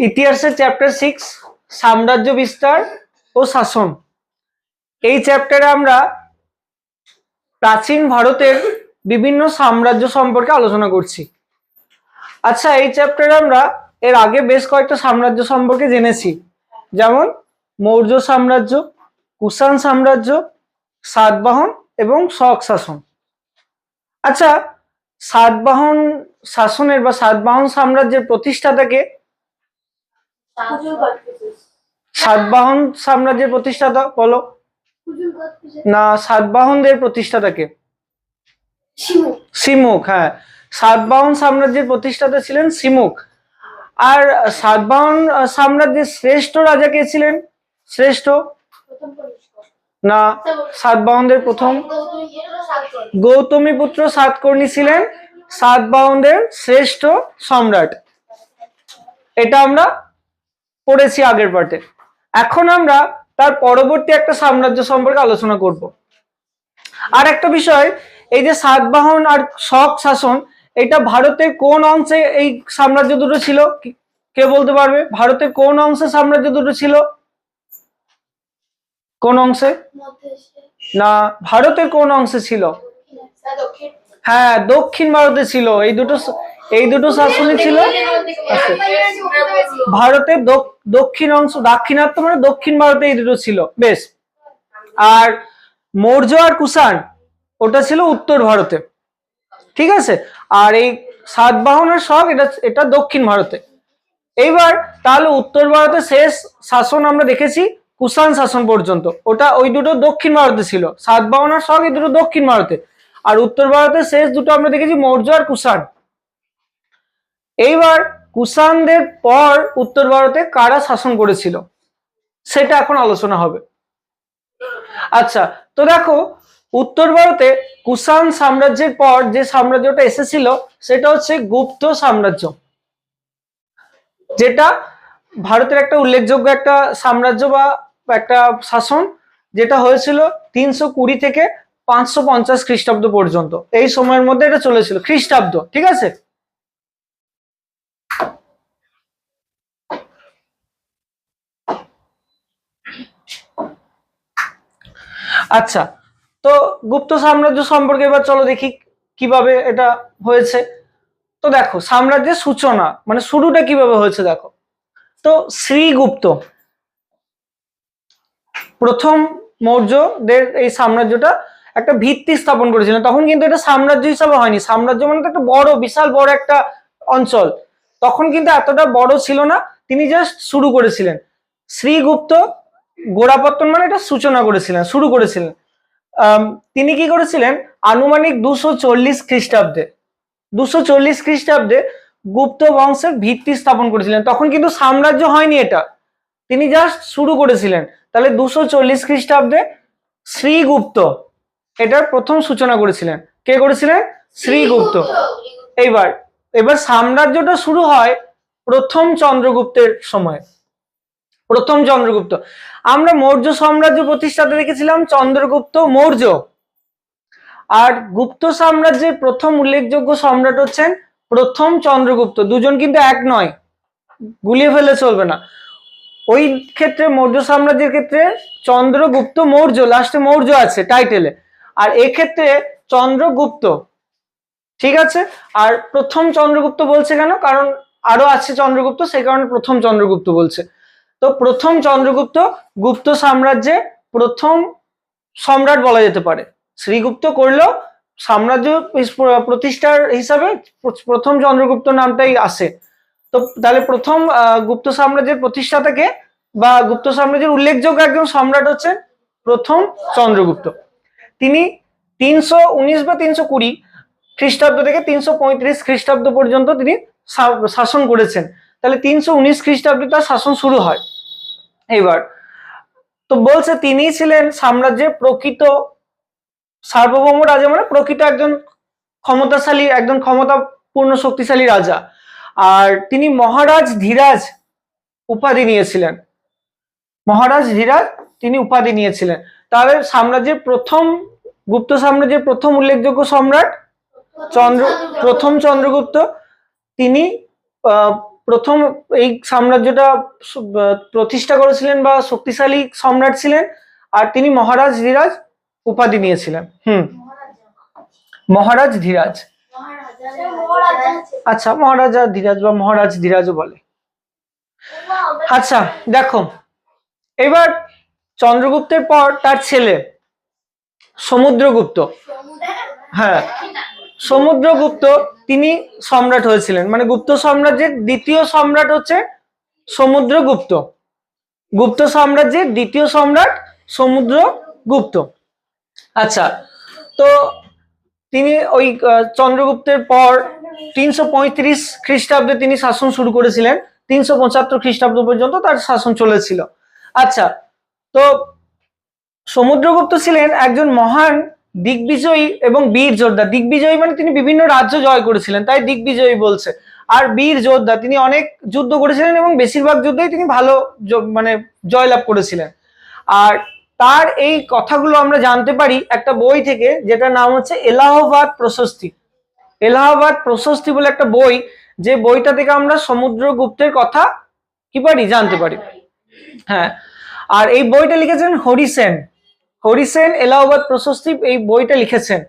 ইতিহাসের চ্যাপ্টার 6 সাম্রাজ্য বিস্তার ও শাসন। এই চ্যাপ্টারে আমরা প্রাচীন ভারতের বিভিন্ন সাম্রাজ্য সম্পর্কে আলোচনা করছি। আচ্ছা, এই চ্যাপ্টারে আমরা এর আগে বেশ কয়েকটা সাম্রাজ্য সম্পর্কে জেনেছি, যেমন মৌর্য সাম্রাজ্য, কুষাণ সাম্রাজ্য, সাতবাহন এবং শক শাসন। আচ্ছা, সাতবাহন শাসনের বা সাতবাহন সাম্রাজ্যের প্রতিষ্ঠাতাকে? সাতবাহন সাম্রাজ্যের প্রতিষ্ঠাতা বলো না, সাতবাহনদের প্রতিষ্ঠাতাকে? সিমুখ। হ্যাঁ, সাতবাহন সাম্রাজ্যের প্রতিষ্ঠাতা ছিলেন সিমুখ। আর সাতবাহন সাম্রাজ্যের শ্রেষ্ঠ রাজা কে ছিলেন? শ্রেষ্ঠ না, সাতবাহনদের প্রথম গৌতমীপুত্র সাতকর্ণী ছিলেন সাতবাহনদের শ্রেষ্ঠ সম্রাট। এটা আমরা পড়েছি আগের পার্টে। এখন আমরা তার পরবর্তী একটা সাম্রাজ্য সম্পর্কে আলোচনা করব। আর একটা বিষয়, এই যে সাতবাহন আর শক শাসন, এটা ভারতের কোন অংশে এই সাম্রাজ্য দুটো ছিল? কে বলতে পারবে ভারতের কোন অংশে সাম্রাজ্য দুটো ছিল? কোন অংশে? না, ভারতের কোন অংশে ছিল? হ্যাঁ, দক্ষিণ ভারতে ছিল। এই দুটো শাসনই ছিল ভারতের দক্ষিণ অংশ, দাক্ষিণাত্য মানে দক্ষিণ ভারতে এই দুটো ছিল। বেশ। আর মৌর্য আর কুষাণ ওটা ছিল উত্তর ভারতে, ঠিক আছে। আর এই সাতবাহন আর শক এটা দক্ষিণ ভারতে। এইবার তাহলে উত্তর ভারতে শেষ শাসন আমরা দেখেছি কুষাণ শাসন পর্যন্ত, ওই দুটো দক্ষিণ ভারতে ছিল। সাতবাহন আর শক এই দুটো দক্ষিণ ভারতে। আর উত্তর ভারতের শেষ দুটো আমরা দেখেছি মৌর্য আর কুষাণ। এইবার কুষাণদের পর উত্তর ভারতে কারা শাসন করেছিল সেটা এখন আলোচনা হবে। আচ্ছা, তো দেখো, উত্তর ভারতে কুষাণ সাম্রাজ্যের পর যে সাম্রাজ্যটা এসেছিল সেটা হচ্ছে গুপ্ত সাম্রাজ্য, যেটা ভারতের একটা উল্লেখযোগ্য একটা সাম্রাজ্য বা একটা শাসন, যেটা হয়েছিল 320 থেকে 550 খ্রিস্টাব্দ পর্যন্ত। এই সময়ের মধ্যে এটা চলেছিল, খ্রিস্টাব্দ, ঠিক আছে। আচ্ছা, তো গুপ্ত সাম্রাজ্য সম্পর্কে এবার চলো দেখি কিভাবে এটা হয়েছে। তো দেখো, সাম্রাজ্যের সূচনা মানে শুরুটা কিভাবে হয়েছে দেখো। তো শ্রীগুপ্ত প্রথম মৌর্যদের এই সাম্রাজ্যটা একটা ভিত্তি স্থাপন করেছিলেন। তখন কিন্তু এটা সাম্রাজ্য হিসাবে হয়নি। সাম্রাজ্য মানে তো একটা বড়, বিশাল বড় একটা অঞ্চল। তখন কিন্তু এতটা বড় ছিল না, তিনি জাস্ট শুরু করেছিলেন। শ্রীগুপ্ত গোড়াপত্তন মানে এটা সূচনা করেছিলেন, শুরু করেছিলেন। তিনি কি করেছিলেন? আনুমানিক 240 খ্রিস্টাব্দে 240 খ্রিস্টাব্দে গুপ্ত বংশের ভিত্তি স্থাপন করেছিলেন। তখন কিন্তু সাম্রাজ্য হয়নি, এটা তিনি জাস্ট শুরু করেছিলেন। তাহলে 240 খ্রিস্টাব্দে শ্রীগুপ্ত এটার প্রথম সূচনা করেছিলেন। কে করেছিলেন? শ্রীগুপ্ত। এবার সাম্রাজ্যটা শুরু হয় প্রথম চন্দ্রগুপ্তের সময়। প্রথম চন্দ্রগুপ্ত, আমরা মৌর্য সাম্রাজ্য প্রতিষ্ঠাতে দেখেছিলাম চন্দ্রগুপ্ত মৌর্য। আর গুপ্ত সাম্রাজ্যের প্রথম উল্লেখযোগ্য সম্রাট হচ্ছেন প্রথম চন্দ্রগুপ্ত। দুজন কিন্তু এক নয়, গুলিয়ে ফেলে চলবে না। ওই ক্ষেত্রে মৌর্য সাম্রাজ্যের ক্ষেত্রে চন্দ্রগুপ্ত মৌর্য, লাস্টে মৌর্য আছে টাইটেলে। আর এক্ষেত্রে চন্দ্রগুপ্ত, ঠিক আছে। আর প্রথম চন্দ্রগুপ্ত বলছে কেন? কারণ আরো আছে চন্দ্রগুপ্ত, সেই কারণে প্রথম চন্দ্রগুপ্ত বলছে। তো প্রথম চন্দ্রগুপ্ত গুপ্ত সাম্রাজ্যে প্রথম সম্রাট বলা যেতে পারে। শ্রীগুপ্ত করলেও সাম্রাজ্য প্রতিষ্ঠার হিসাবে প্রথম চন্দ্রগুপ্ত নামটাই আসে। তো তাহলে প্রথম গুপ্ত সাম্রাজ্যের প্রতিষ্ঠাতাকে বা গুপ্ত সাম্রাজ্যের উল্লেখযোগ্য একজন সম্রাট হচ্ছে প্রথম চন্দ্রগুপ্ত। তিনি 319 বা 320 খ্রিস্টাব্দ থেকে 335 খ্রিস্টাব্দ পর্যন্ত তিনি শাসন করেছেন। তাহলে 319 খ্রিস্টাব্দে তার শাসন শুরু হয়। এবার তো বলছে তিনি ছিলেন সাম্রাজ্যের প্রকৃত সার্বভৌম রাজা, মানে প্রকৃত একজন ক্ষমতাশালী, একজন ক্ষমতাপূর্ণ শক্তিশালী রাজা। আর তিনি মহারাজ ধীরাজ উপাধি নিয়েছিলেন। মহারাজ ধীরাজ তিনি উপাধি নিয়েছিলেন। তাহলে সাম্রাজ্যের প্রথম, গুপ্ত সাম্রাজ্যের প্রথম উল্লেখযোগ্য সম্রাট প্রথম চন্দ্রগুপ্ত। তিনি প্রথম এই সাম্রাজ্যটা প্রতিষ্ঠা করেছিলেন বা শক্তিশালী সম্রাট ছিলেন, আর তিনি মহারাজ ধীরাজ উপাধি নিয়েছিলেন। মহারাজ ধীরাজ। আচ্ছা, মহারাজা ধীরাজ বা মহারাজ ধীরাজও বলে। আচ্ছা দেখো, এবার চন্দ্রগুপ্তের পর তার ছেলে সমুদ্রগুপ্ত। হ্যাঁ, সমুদ্রগুপ্ত তিনি সম্রাট হয়েছিলেন, মানে গুপ্ত সাম্রাজ্যের দ্বিতীয় সম্রাট হচ্ছে সমুদ্রগুপ্ত। গুপ্ত সাম্রাজ্যের দ্বিতীয় সম্রাট সমুদ্রগুপ্ত। আচ্ছা, তো তিনি ওই চন্দ্রগুপ্তের পর 335 খ্রিস্টাব্দে তিনি শাসন শুরু করেছিলেন, 375 খ্রিস্টাব্দ পর্যন্ত তার শাসন চলেছিল। আচ্ছা, তো সমুদ্রগুপ্ত ছিলেন একজন মহান দিগ্বিজয়ী এবং বীর যোদ্ধা। দিগ্বিজয়ী মানে তিনি বিভিন্ন রাজ্য জয় করেছিলেন, তাই দিগ্বিজয়ী বলছে। আর বীর যোদ্ধা, তিনি অনেক যুদ্ধ করেছিলেন এবং বেশিরভাগ যুদ্ধেই তিনি ভালো মানে জয়লাভ করেছিলেন। আর তার এই কথাগুলো আমরা জানতে পারি একটা বই থেকে, যেটার নাম হচ্ছে এলাহাবাদ প্রশস্তি। এলাহাবাদ প্রশস্তি বলে একটা বই, যে বইটা থেকে আমরা সমুদ্রগুপ্তের কথা কি পারি, জানতে পারি। হ্যাঁ, আর এই বইটা লিখেছেন হরিসেন। হরিসেন এলাহাবাদ প্রশস্তি এই বইটা লিখেছেন।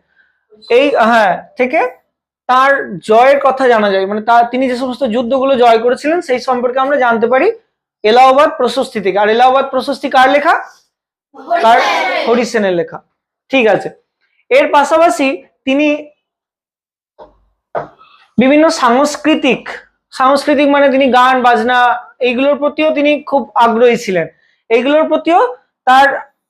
এই হ্যাঁ থেকে তার জয়ের কথা জানা যায়, মানে তিনি যে সমস্ত যুদ্ধগুলো জয় করেছিলেন সেই সম্পর্কে আমরা জানতে পারি এলাহাবাদ প্রশস্তি থেকে। আর এলাহাবাদ প্রশস্তি কার লেখা? তার হরিসেনের লেখা। ঠিক আছে, এর পাশাপাশি তিনি বিভিন্ন সাংস্কৃতিক মানে তিনি গান বাজনা এইগুলোর প্রতিও তিনি খুব আগ্রহী ছিলেন। এইগুলোর প্রতিও তার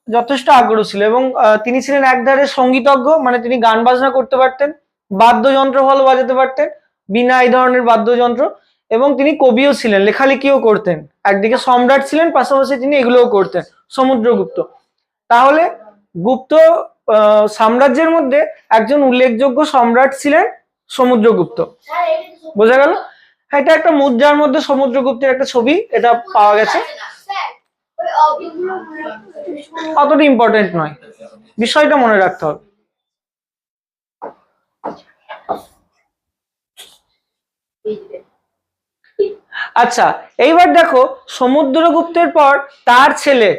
যথেষ্ট আগ্রহ ছিল এবং তিনি ছিলেন একধারে সঙ্গীতজ্ঞ, মানে তিনি গান বাজনা করতে পারতেন, বাদ্যযন্ত্র ভালো বাজাতে পারতেন, বিনা এই ধরনের বাদ্যযন্ত্র, এবং তিনি কবিও ছিলেন, লেখালেখিও করতেন। একদিকে সম্রাট ছিলেন, পাশাপাশি তিনি এগুলোও করতেন, সমুদ্রগুপ্ত। তাহলে গুপ্ত সাম্রাজ্যের মধ্যে একজন উল্লেখযোগ্য সম্রাট ছিলেন সমুদ্রগুপ্ত। বোঝা গেল? এটা একটা মুদ্রার মধ্যে সমুদ্রগুপ্তের একটা ছবি এটা পাওয়া গেছে, অতটা ইম্পর্টেন্ট নয়, বিষয়টা মনে রাখতে হবে। আচ্ছা, এইবার দেখো সমুদ্রগুপ্তের পর তার ছেলে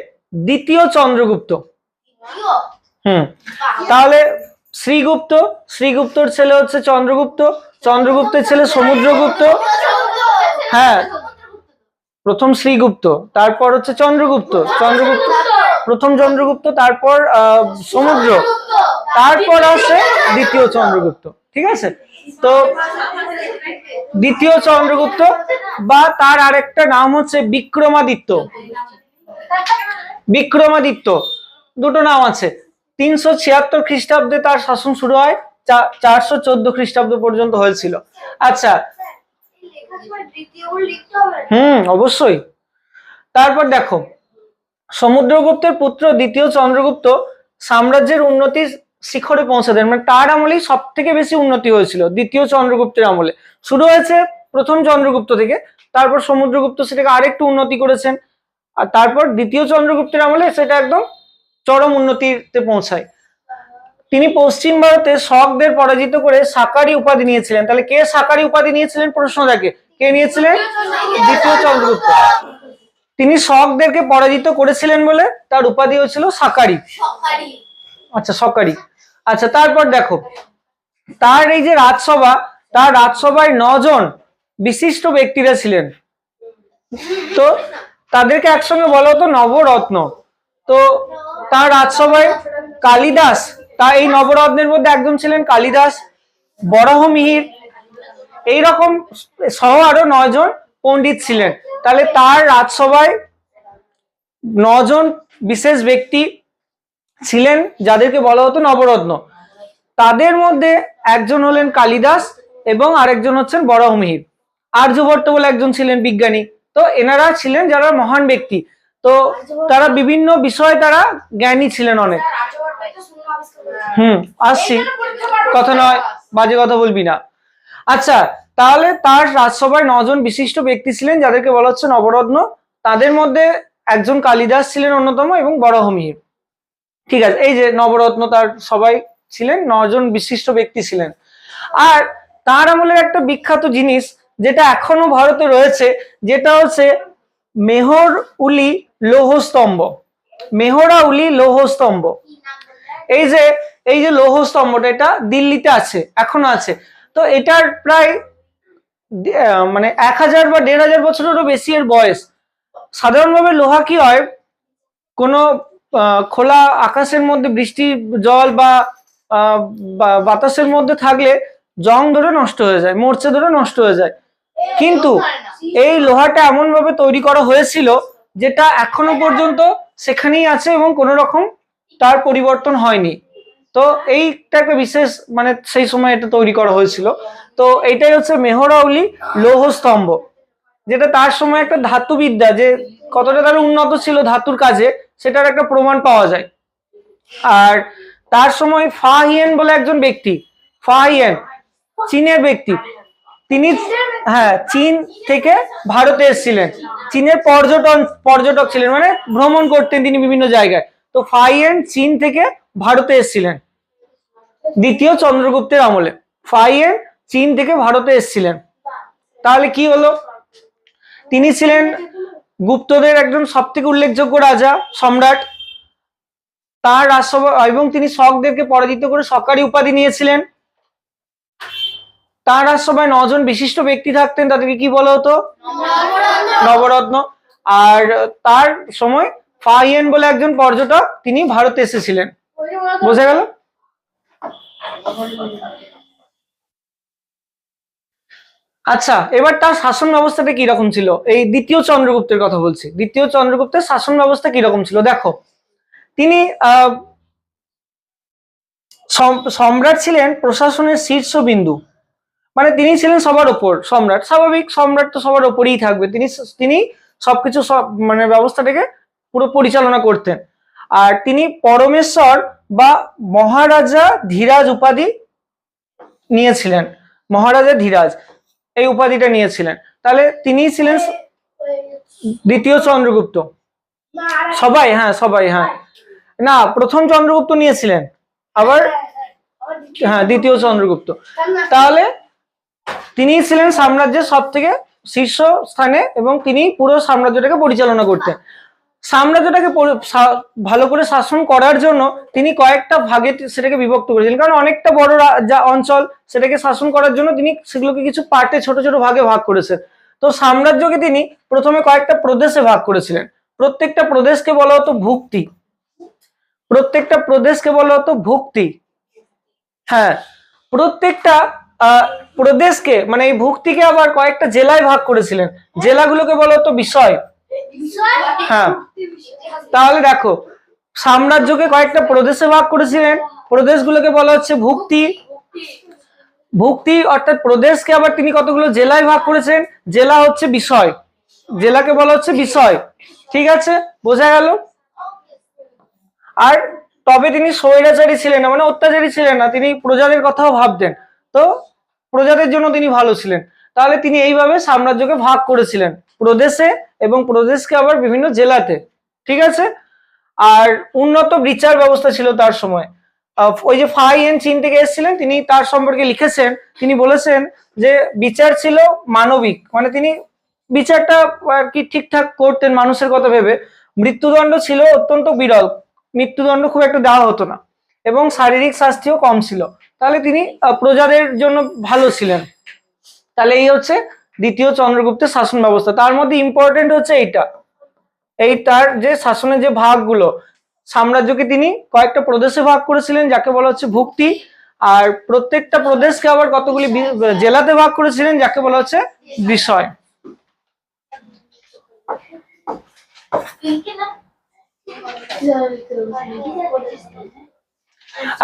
দ্বিতীয় চন্দ্রগুপ্ত। তাহলে শ্রীগুপ্তর ছেলে হচ্ছে চন্দ্রগুপ্ত, চন্দ্রগুপ্তের ছেলে সমুদ্রগুপ্ত। হ্যাঁ, প্রথম শ্রীগুপ্ত, তারপর হচ্ছে চন্দ্রগুপ্ত, প্রথম চন্দ্রগুপ্ত, তারপর সমুদ্র, তারপর আসে দ্বিতীয় চন্দ্রগুপ্ত। ঠিক আছে, তো দ্বিতীয় চন্দ্রগুপ্ত বা তার আরেকটা নাম হচ্ছে বিক্রমাদিত্য। বিক্রমাদিত্য দুটো নাম আছে। 376 খ্রিস্টাব্দে তার শাসন শুরু হয়, 414 খ্রিস্টাব্দ পর্যন্ত হয়েছিল। আচ্ছা, অবশ্যই। তারপর দেখো, সমুদ্রগুপ্তের পুত্র দ্বিতীয় চন্দ্রগুপ্ত সাম্রাজ্যের উন্নতির শিখরে পৌঁছে দেন, মানে তার আমলেই সব থেকে বেশি উন্নতি হয়েছিল। দ্বিতীয় চন্দ্রগুপ্তের আমলে শুরু হয়েছে প্রথম চন্দ্রগুপ্ত থেকে, তারপর সমুদ্রগুপ্ত সেটাকে আরেকটু উন্নতি করেছেন, আর তারপর দ্বিতীয় চন্দ্রগুপ্তের আমলে সেটা একদম চরম উন্নতিতে পৌঁছায়। তিনি পশ্চিম ভারতে শকদের পরাজিত করে সাকারি উপাধি নিয়েছিলেন। তাহলে কে সাকারি উপাধি নিয়েছিলেন? প্রশ্ন থাকে, কে নিয়েছিলেন? দ্বিতীয় চন্দ্রগুপ্ত। তিনি শকদেরকে পরাজিত করেছিলেন বলে তার উপাধি হয়েছিল সাকারি। আচ্ছা, সকারি। আচ্ছা, তারপর দেখো তার এই যে রাজসভা, তার রাজসভায় 9 জন বিশিষ্ট ব্যক্তিরা ছিলেন, তো তাদেরকে একসঙ্গে বলা হতো নবরত্ন। তো তার রাজসভায় কালিদাস, তার এই নবরত্নের মধ্যে একজন ছিলেন কালিদাস, বরাহমিহির, এইরকম সহ আরো 9 জন পণ্ডিত ছিলেন। তাহলে তার রাজসভায় 9 জন বিশেষ ব্যক্তি ছিলেন যাদেরকে বলা হতো নবরত্ন। তাদের মধ্যে একজন হলেন কালিদাস এবং আরেকজন হচ্ছেন বরাহমিহির। আর্যভট্ট বলে একজন ছিলেন বিজ্ঞানী। তো এনারা ছিলেন যারা মহান ব্যক্তি, তো তারা বিভিন্ন বিষয়ে তারা জ্ঞানী ছিলেন অনেক। আসছি, কথা নয়, বাজে কথা বলবি না। আচ্ছা, তাহলে তার রাজসভায় 9 জন বিশিষ্ট ব্যক্তি ছিলেন যাদেরকে বলা হচ্ছে নবরত্ন। তাদের মধ্যে একজন কালিদাস ছিলেন অন্যতম এবং বরাহমিহির। ঠিক আছে, এই যে নবরত্ন তার সবাই ছিলেন, 9 জন বিশিষ্ট ব্যক্তি ছিলেন। আর তার আমলের একটা বিখ্যাত জিনিস যেটা এখনো ভারতে রয়েছে, যেটা হচ্ছে মেহর-উলি লৌহস্তম্ভ। মেহরা-উলি লৌহস্তম্ভ, এই যে লৌহস্তম্ভটা, এটা দিল্লিতে আছে, এখনো আছে। তো এটার প্রায় মানে 1000 বা 1500 বছরেরও বেশি এর বয়স। সাধারণভাবে লোহা কি হয়, কোনো খোলা আকাশের মধ্যে বৃষ্টির জল বা বাতাসের মধ্যে থাকলে জং ধরে নষ্ট হয়ে যায়, মরচে ধরে নষ্ট হয়ে যায়। কিন্তু এই লোহাটা এমন ভাবে তৈরি করা হয়েছিল যেটা এখনো পর্যন্ত সেখানেই আছে এবং কোনো রকম তার পরিবর্তন হয়নি। তো এইটা একটা বিশেষ, মানে সেই সময় এটা তৈরি করা হয়েছিল। তো এইটাই হচ্ছে মেহরা-উলি লৌহস্তম্ভ, যেটা তার সময় একটা ধাতুবিদ্যা যে কতটা তারা উন্নত ছিল ধাতুর কাজে, সেটার একটা প্রমাণ পাওয়া যায়। আর তার সময় ফা হিয়েন বলে একজন ব্যক্তি, ফা হিয়েন চীনের ব্যক্তি, তিনি চীন থেকে ভারতে এসেছিলেন। চীনের পর্যটক ছিলেন, মানে ভ্রমণ করতেন তিনি বিভিন্ন জায়গায়। তো ফা হিয়েন চীন থেকে ভারতে এসেছিলেন দ্বিতীয় চন্দ্রগুপ্তের আমলে। ফা হিয়েন চীন থেকে ভারতে এসেছিলেন। তাহলে কি হলো, তিনি ছিলেন গুপ্তদের একজন সবথেকে উল্লেখযোগ্য রাজা, সম্রাট। তার রাজসভা এবং তিনি শকদেরকে পরাজিত করে শকারি উপাধি নিয়েছিলেন। তার রাজসভায় 9 জন বিশিষ্ট ব্যক্তি থাকতেন, তাদেরকে কি বলা হতো? নবরত্ন। আর তার সময় ফা হিয়েন বলে একজন পর্যটক, তিনি ভারতে এসেছিলেন। বোঝা গেল? আচ্ছা, এবার তার শাসন ব্যবস্থাটা কিরকম ছিল? এই দ্বিতীয় চন্দ্রগুপ্তের কথা বলছি। দ্বিতীয় চন্দ্রগুপ্তের শাসন ব্যবস্থা কিরকম ছিল দেখো। তিনি সম্রাট ছিলেন প্রশাসনের শীর্ষবিন্দু, মানে তিনি ছিলেন সবার উপর সম্রাট। স্বাভাবিক, সম্রাট তো সবার উপরেই থাকবে, তিনি সবকিছু মানে ব্যবস্থাটাকে পুরো পরিচালনা করতেন। আর তিনি পরমেশ্বর বা মহারাজা ধীরাজ উপাধি নিয়েছিলেন। মহারাজা ধীরাজ এই উপাধিটা নিয়েছিলেন। তাহলে তিনি ছিলেন দ্বিতীয় চন্দ্রগুপ্ত। সবাই না, প্রথম চন্দ্রগুপ্ত নিয়েছিলেন, আবার দ্বিতীয় চন্দ্রগুপ্ত। তাহলে তিনি ছিলেন সাম্রাজ্যের সব থেকে শীর্ষ স্থানে এবং তিনি পুরো সাম্রাজ্যটাকে পরিচালনা করতেন। সাম্রাজ্যটাকে ভালো করে শাসন করার জন্য তিনি কয়েকটা ভাগে সেটাকে বিভক্ত করেছিলেন, কারণ অনেকটা বড় যা অঞ্চল, সেটাকে শাসন করার জন্য তিনি সেগুলোকে কিছু পার্টে ছোট ছোট ভাগে ভাগ করেছেন। তো সাম্রাজ্যকে তিনি প্রথমে কয়েকটা প্রদেশে ভাগ করেছিলেন। প্রত্যেকটা প্রদেশকে বলা হতো ভুক্তি। প্রত্যেকটা প্রদেশকে বলা হতো ভুক্তি। প্রত্যেকটা প্রদেশকে, মানে এই ভুক্তিকে আবার কয়েকটা জেলায় ভাগ করেছিলেন। জেলাগুলোকে বলা হতো বিষয়। তাহলে দেখো, সাম্রাজ্যকে কয়েকটা প্রদেশে ভাগ করেছিলেন, প্রদেশগুলোকে বলা হচ্ছে ভুক্তি। ভুক্তি অর্থাৎ প্রদেশকে আবার তিনি কতগুলো জেলায় ভাগ করেছেন, জেলা হচ্ছে বিষয়, জেলাকে বলা হচ্ছে বিষয়। ঠিক আছে, বোঝা গেল? আর তবে তিনি স্বৈরাচারী ছিলেন না, মানে অত্যাচারী ছিলেন না, তিনি প্রজাদের কথাও ভাবতেন। তো প্রজাদের জন্য তিনি ভালো ছিলেন। তাহলে তিনি এইভাবে সাম্রাজ্যকে ভাগ করেছিলেন প্রদেশে এবং প্রদেশকে আবার বিভিন্ন জেলাতে। ঠিক আছে। আর উন্নত বিচার ব্যবস্থা ছিল তার সময়। ওই যে ফা হিয়েন চীন থেকে এসেছিলেন, তিনি তার সম্পর্কে লিখেছেন, তিনি বলেছেন যে বিচার ছিল মানবিক, মানে তিনি বিচারটা আর কি ঠিকঠাক করতেন মানুষের কথা ভেবে। মৃত্যুদণ্ড ছিল অত্যন্ত বিরল, মৃত্যুদণ্ড খুব একটা দেওয়া হতো না এবং শারীরিক শাস্তিও কম ছিল। তাহলে তিনি প্রজাদের জন্য ভালো ছিলেন। তাহলে এই হচ্ছে দ্বিতীয় চন্দ্রগুপ্তের শাসন ব্যবস্থা। তার মধ্যে ইম্পর্টেন্ট হচ্ছে এই তার যে শাসনের যে ভাগগুলো, সাম্রাজ্যকে তিনি কয়েকটা প্রদেশে ভাগ করেছিলেন, যাকে বলা হচ্ছে ভুক্তি। আর প্রত্যেকটা প্রদেশকে আবার কতগুলি জেলাতে ভাগ করেছিলেন, যাকে বলা হচ্ছে বিষয়।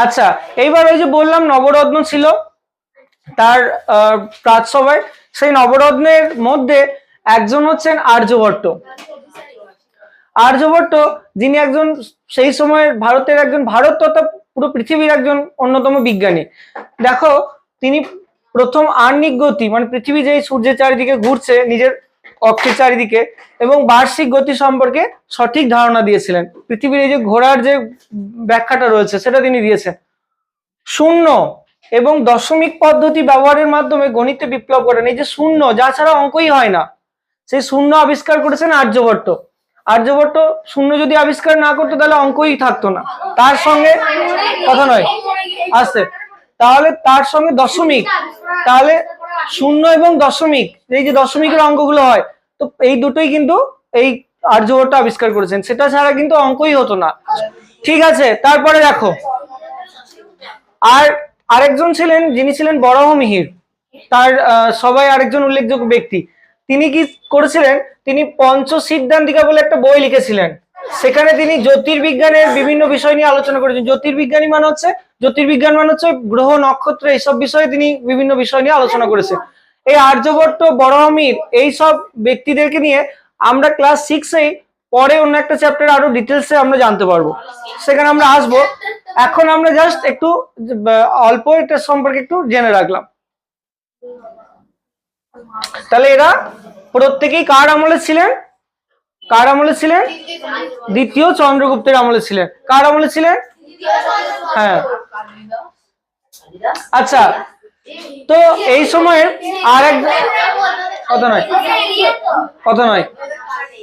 আচ্ছা, এইবার ওই যে বললাম নবরত্ন ছিল তার রাজসভায়, সেই নবরত্নের মধ্যে একজন হচ্ছেন আর্যভট্ট। আর্যভট্ট, যিনি একজন সেই সময়ের ভারতের একজন, ভারত তথা পুরো পৃথিবীর একজন অন্যতম বিজ্ঞানী। দেখো, তিনি প্রথম আহ্নিক গতি, মানে পৃথিবী যে সূর্যের চারিদিকে ঘুরছে নিজের অক্ষের চারিদিকে, এবং বার্ষিক গতি সম্পর্কে সঠিক ধারণা দিয়েছিলেন। পৃথিবীর এই যে ঘোরার যে ব্যাখ্যাটা রয়েছে সেটা তিনি দিয়েছেন। শূন্য এবং দশমিক পদ্ধতি ব্যবহারের মাধ্যমে গণিতে বিপ্লব করেন। এই যে শূন্য, যা ছাড়া অঙ্কই হয় না, সেই শূন্য আবিষ্কার করেছেন আর্যভট্ট। আর্যভট্ট শূন্য যদি আবিষ্কার না করতো তাহলে অঙ্কই থাকতো না। তার সঙ্গে কথা নয় আসছে, তাহলে তার সঙ্গে দশমিক, তাহলে শূন্য এবং দশমিক, এই যে দশমিকের অঙ্কগুলো হয়, তো এই দুটোই কিন্তু এই আর্যভট্ট আবিষ্কার করেছেন, সেটা ছাড়া কিন্তু অঙ্কই হতো না। ঠিক আছে, তারপরে দেখো আর আরেকজন ছিলেন যিনি ছিলেন বরাহমিহির, তার সবাই আরেকজন উল্লেখযোগ্য ব্যক্তি। তিনি কি করেছিলেন, তিনি পঞ্চসিদ্ধান্তিকা বলে একটা বই লিখেছিলেন। সেখানে তিনি জ্যোতির্বিজ্ঞানের বিভিন্ন বিষয় নিয়ে আলোচনা করেছেন। জ্যোতির্বিজ্ঞান মানে হচ্ছে গ্রহ নক্ষত্র এইসব বিষয়ে তিনি বিভিন্ন বিষয় নিয়ে আলোচনা করেছেন। এই আর্যভট্ট, বরাহমিহির, এই সব ব্যক্তিদেরকে নিয়ে আমরা ক্লাস 6-এই পরে অন্য একটা চ্যাপ্টারে আরো ডিটেলসে আমরা জানতে পারবো, সেখানে আমরা আসবো। এখন আমরা জাস্ট একটু অল্প এটা সম্পর্কে একটু জেনে রাখলাম। তাহলে এরা প্রত্যেকেই কার আমলে ছিলেন? কার আমলে ছিলেন? দ্বিতীয় চন্দ্রগুপ্তের আমলে ছিলেন। কার আমলে ছিলেন? হ্যাঁ, আচ্ছা। তো এই সময়ে আর এক কথা নয়,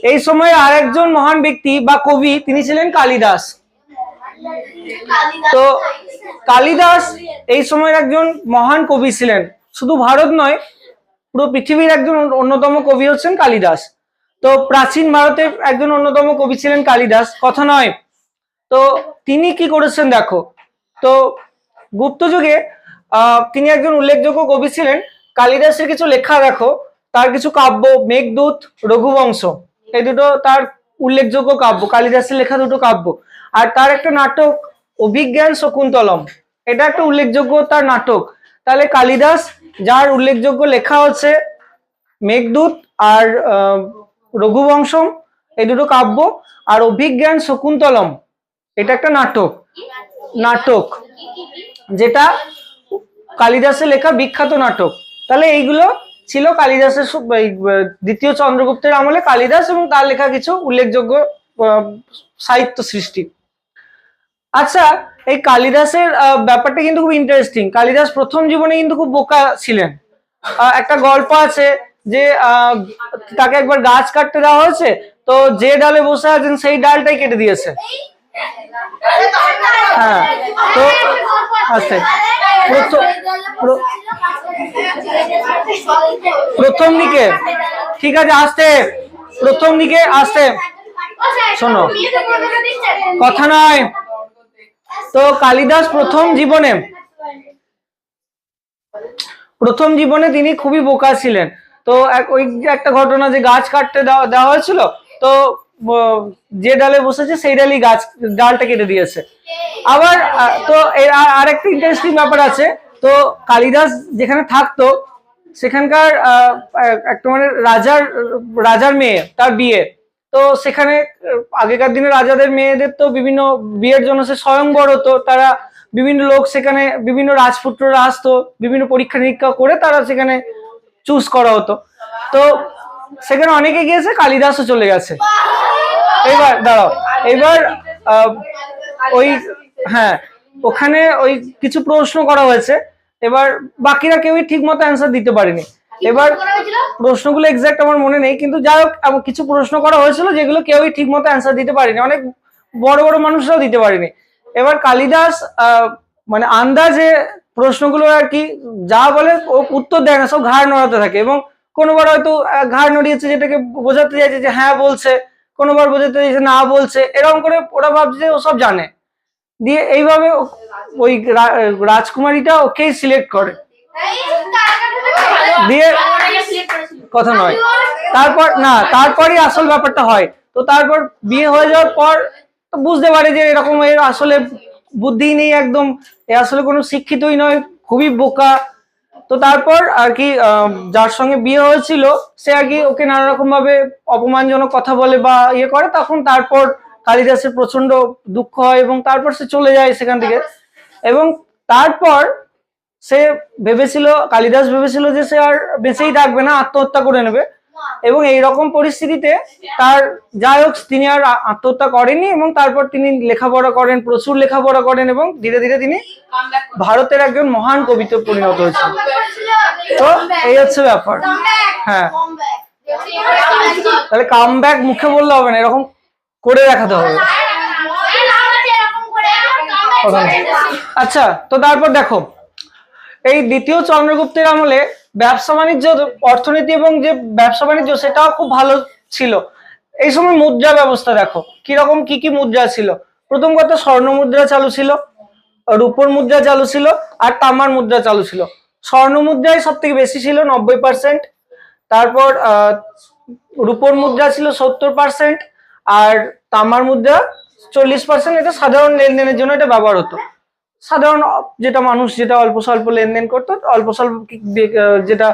এই সময়ে আরেকজন মহান ব্যক্তি বা কবি, তিনি ছিলেন কালিদাস। তো কালিদাস এই সময়ের একজন মহান কবি ছিলেন। শুধু ভারত নয়, পুরো পৃথিবীর একজন অন্যতম কবি হচ্ছেন কালিদাস। তো প্রাচীন ভারতের একজন অন্যতম কবি ছিলেন কালিদাস, কথা নয়। তো তিনি কি করেছেন দেখো, তো গুপ্ত যুগে তিনি একজন উল্লেখযোগ্য কবি ছিলেন। কালিদাসের কিছু লেখা দেখো, তার কিছু কাব্য, মেঘদূত, রঘুবংশ, এই দুটো তার উল্লেখযোগ্য কাব্য, কালিদাসের লেখা দুটো কাব্য। আর তার একটা নাটক অভিজ্ঞান শকুন্তলম, এটা একটা উল্লেখযোগ্য তার নাটক। তাহলে কালিদাস, যার উল্লেখযোগ্য লেখা হচ্ছে মেঘদূত আর রঘুবংশম, এই দুটো কাব্য, আর অভিজ্ঞান শকুন্তলম, এটা একটা নাটক যেটা কালিদাসের লেখা বিখ্যাত নাটক। তাহলে এইগুলো ছিল কালিদাসের, দ্বিতীয় চন্দ্রগুপ্তের আমলে কালিদাস এবং তার লেখা কিছু উল্লেখযোগ্য সাহিত্য সৃষ্টি। আচ্ছা, এই কালিদাসের ব্যাপারটা কিন্তু খুব ইন্টারেস্টিং। কালিদাস প্রথম জীবনে কিন্তু খুব বোকা ছিলেন। একটা গল্প আছে যে তাকে একবার গাছ কাটতে দেওয়া হয়েছে, তো যে ডালে বসে আছেন সেই ডালটাই কেটে দিয়েছে। হ্যাঁ, তো আচ্ছা, প্রথম দিকে, ঠিক আছে, আসতে প্রথম দিকে আসতে শোনো, কথা নয়। তো কালিদাস প্রথম জীবনে তিনি খুবই বোকা ছিলেন। তো ওই একটা ঘটনা যে গাছ কাটতে দেওয়া হয়েছিল, তো যে ডালে বসেছে সেই ডালটা কেটে দিয়েছে। আবার তো আর একটা ইন্টারেস্টিং ব্যাপার আছে। তো কালিদাস যেখানে থাকতো সেখানকার একটা মানে রাজার মেয়ে, তার বিয়ে। তো সেখানে আগেকার দিনে রাজাদের মেয়েদের তো বিভিন্ন বিয়ের জন্য সে স্বয়ংবর হতো, তারা বিভিন্ন লোক সেখানে, বিভিন্ন রাজপুত্ররা আসতো, বিভিন্ন পরীক্ষা নিরীক্ষা করে তারা সেখানে চুজ করা হতো। তো সেখানে অনেকে গিয়েছে, কালিদাসও চলে গেছে। এবার দাঁড়াও, এবার ওই হ্যাঁ, ওখানে ওই কিছু প্রশ্ন করা হয়েছে, এবার বাকিরা কেউই ঠিক মতো অ্যান্সার দিতে পারেনি। এবার প্রশ্নগুলো এক্সাক্ট আমার মনে নেই, কিন্তু যাই হোক কিছু প্রশ্ন করা হয়েছিল যেগুলো কেউই ঠিক মতো অ্যান্সার দিতে পারেনি, অনেক বড় বড় মানুষরাও দিতে পারেনি। এবার কালিদাস মানে আন্দাজে প্রশ্নগুলো আর কি যা বলে ও উত্তর দেয় না, সব ঘাড় নড়াতে থাকে, এবং কোনোবার হয়তো ঘাড় নড়িয়েছে যেটাকে বোঝাতে চাইছে যে হ্যাঁ বলছে, কোনোবার বোঝাতে চাইছে না বলছে, এরকম করে ওরা ভাবছে যে ও সব জানে। দিয়ে এইভাবে ওই রাজকুমারীটা ওকেই সিলেক্ট করে, দিয়ে কথা নয়, তারপরই আসল ব্যাপারটা হয়। তো তারপর বিয়ে হয়ে যাওয়ার পর বুঝতে পারে যে এরকম এর আসলে বুদ্ধি নেই একদম, এ আসলে কোনো শিক্ষিতই নয়, খুবই বোকা। তো তারপর আর কি যার সঙ্গে বিয়ে হয়েছিল সে আর কি ওকে নানা রকম ভাবে অপমানজনক কথা বলে বা ইয়ে করে, তখন তারপর কালিদাসের প্রচন্ড দুঃখ হয় এবং তারপর সে চলে যায় সেখান থেকে। এবং তারপর সে কালিদাস ভেবেছিল যে সে আর বেঁচেই থাকবে না, আত্মহত্যা করে নেবে। এবং এই রকম পরিস্থিতিতে তার যাই হোক তিনি আর আত্মহত্যা করেননি এবং তারপর তিনি লেখাপড়া করেন, প্রচুর লেখাপড়া করেন এবং ধীরে ধীরে তিনি ভারতের একজন মহান কবিতে পরিণত হয়েছেন। তো এই হচ্ছে ব্যাপার। হ্যাঁ, তাহলে কামব্যাক মুখে বললে হবে না, এরকম করে দেখাতে হবে। আচ্ছা, তো তারপর দেখো এই দ্বিতীয় চন্দ্রগুপ্তের আমলে ব্যবসা বাণিজ্য, অর্থনীতি এবং যে ব্যবসা বাণিজ্য সেটাও খুব ভালো ছিল। এই সময় মুদ্রা ব্যবস্থা দেখো কিরকম, কি কি মুদ্রা ছিল। প্রথম কথা স্বর্ণ মুদ্রা চালু ছিল, রূপোর মুদ্রা চালু ছিল, আর তামার মুদ্রা চালু ছিল। স্বর্ণ মুদ্রাই সব থেকে বেশি ছিল 90%, তারপর রূপোর মুদ্রা ছিল 70%, আর তামার মুদ্রা 40%। এটা সাধারণ লেনদেনের জন্য এটা ব্যবহার হতো। সাধারণ যেটা মানুষ যেটা অল্প স্বল্প লেনদেন করতো, অল্প স্বল্প যেটা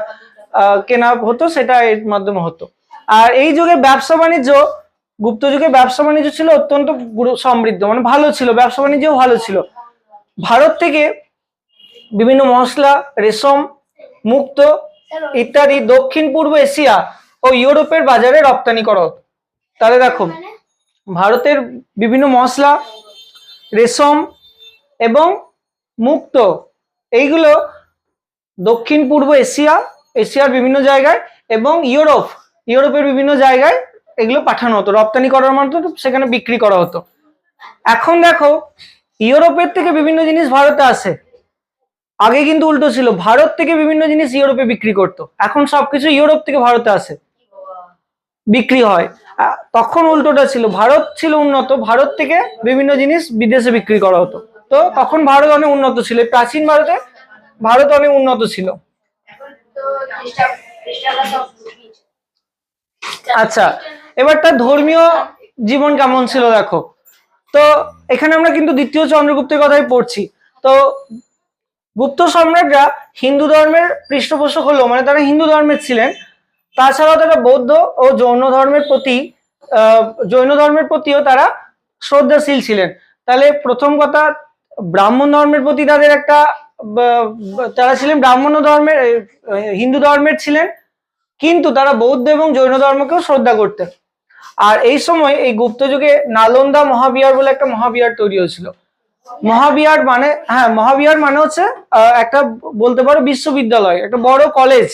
কেনা হতো সেটা এর মাধ্যমে হতো। আর এই যুগে ব্যবসা বাণিজ্য, গুপ্ত যুগে ব্যবসা বাণিজ্য ছিল অত্যন্ত সমৃদ্ধ, মানে ভালো ছিল, ব্যবসা বাণিজ্য ভালো ছিল। ভারত থেকে বিভিন্ন মশলা, রেশম, মুক্ত ইত্যাদি দক্ষিণ পূর্ব এশিয়া ও ইউরোপের বাজারে রপ্তানি করা হতো। তাহলে দেখো ভারতের বিভিন্ন মশলা, রেশম এবং মুক্ত এইগুলো দক্ষিণ পূর্ব এশিয়ার বিভিন্ন জায়গায় এবং ইউরোপের বিভিন্ন জায়গায় এগুলো পাঠানো হতো, রপ্তানি করার মাধ্যমে সেখানে বিক্রি করা হতো। এখন দেখো ইউরোপের থেকে বিভিন্ন জিনিস ভারতে আসে, আগে কিন্তু উল্টো ছিল, ভারত থেকে বিভিন্ন জিনিস ইউরোপে বিক্রি করতো, এখন সবকিছু ইউরোপ থেকে ভারতে আসে বিক্রি হয়। তখন উল্টোটা ছিল, ভারত ছিল উন্নত, ভারত থেকে বিভিন্ন জিনিস বিদেশে বিক্রি করা হতো। তো তখন ভারত অনেক উন্নত ছিল, প্রাচীন ভারত অনেক উন্নত ছিল। আচ্ছা, এবার তার ধর্মীয় জীবন কেমন ছিল দেখো। তো এখানে আমরা কিন্তু দ্বিতীয় চন্দ্রগুপ্তের কথাই পড়ছি। তো গুপ্ত সম্রাটরা হিন্দু ধর্মের পৃষ্ঠপোষক হলো, মানে তারা হিন্দু ধর্মের ছিলেন। তাছাড়াও তারা বৌদ্ধ ও জৈন ধর্মের প্রতিও তারা শ্রদ্ধাশীল ছিলেন। তাহলে প্রথম কথা, ব্রাহ্মণ ধর্মের প্রতি তাদের একটা তারা ছিলেন হিন্দু ধর্মের ছিলেন, কিন্তু তারা বৌদ্ধ এবং জৈন ধর্মকেও শ্রদ্ধা করতেন। আর এই সময় এই গুপ্ত যুগে নালন্দা মহাবিহার বলে একটা মহাবিহার তৈরি হয়েছিল। মহাবিহার মানে হচ্ছে একটা বলতে পারো বিশ্ববিদ্যালয়, একটা বড় কলেজ।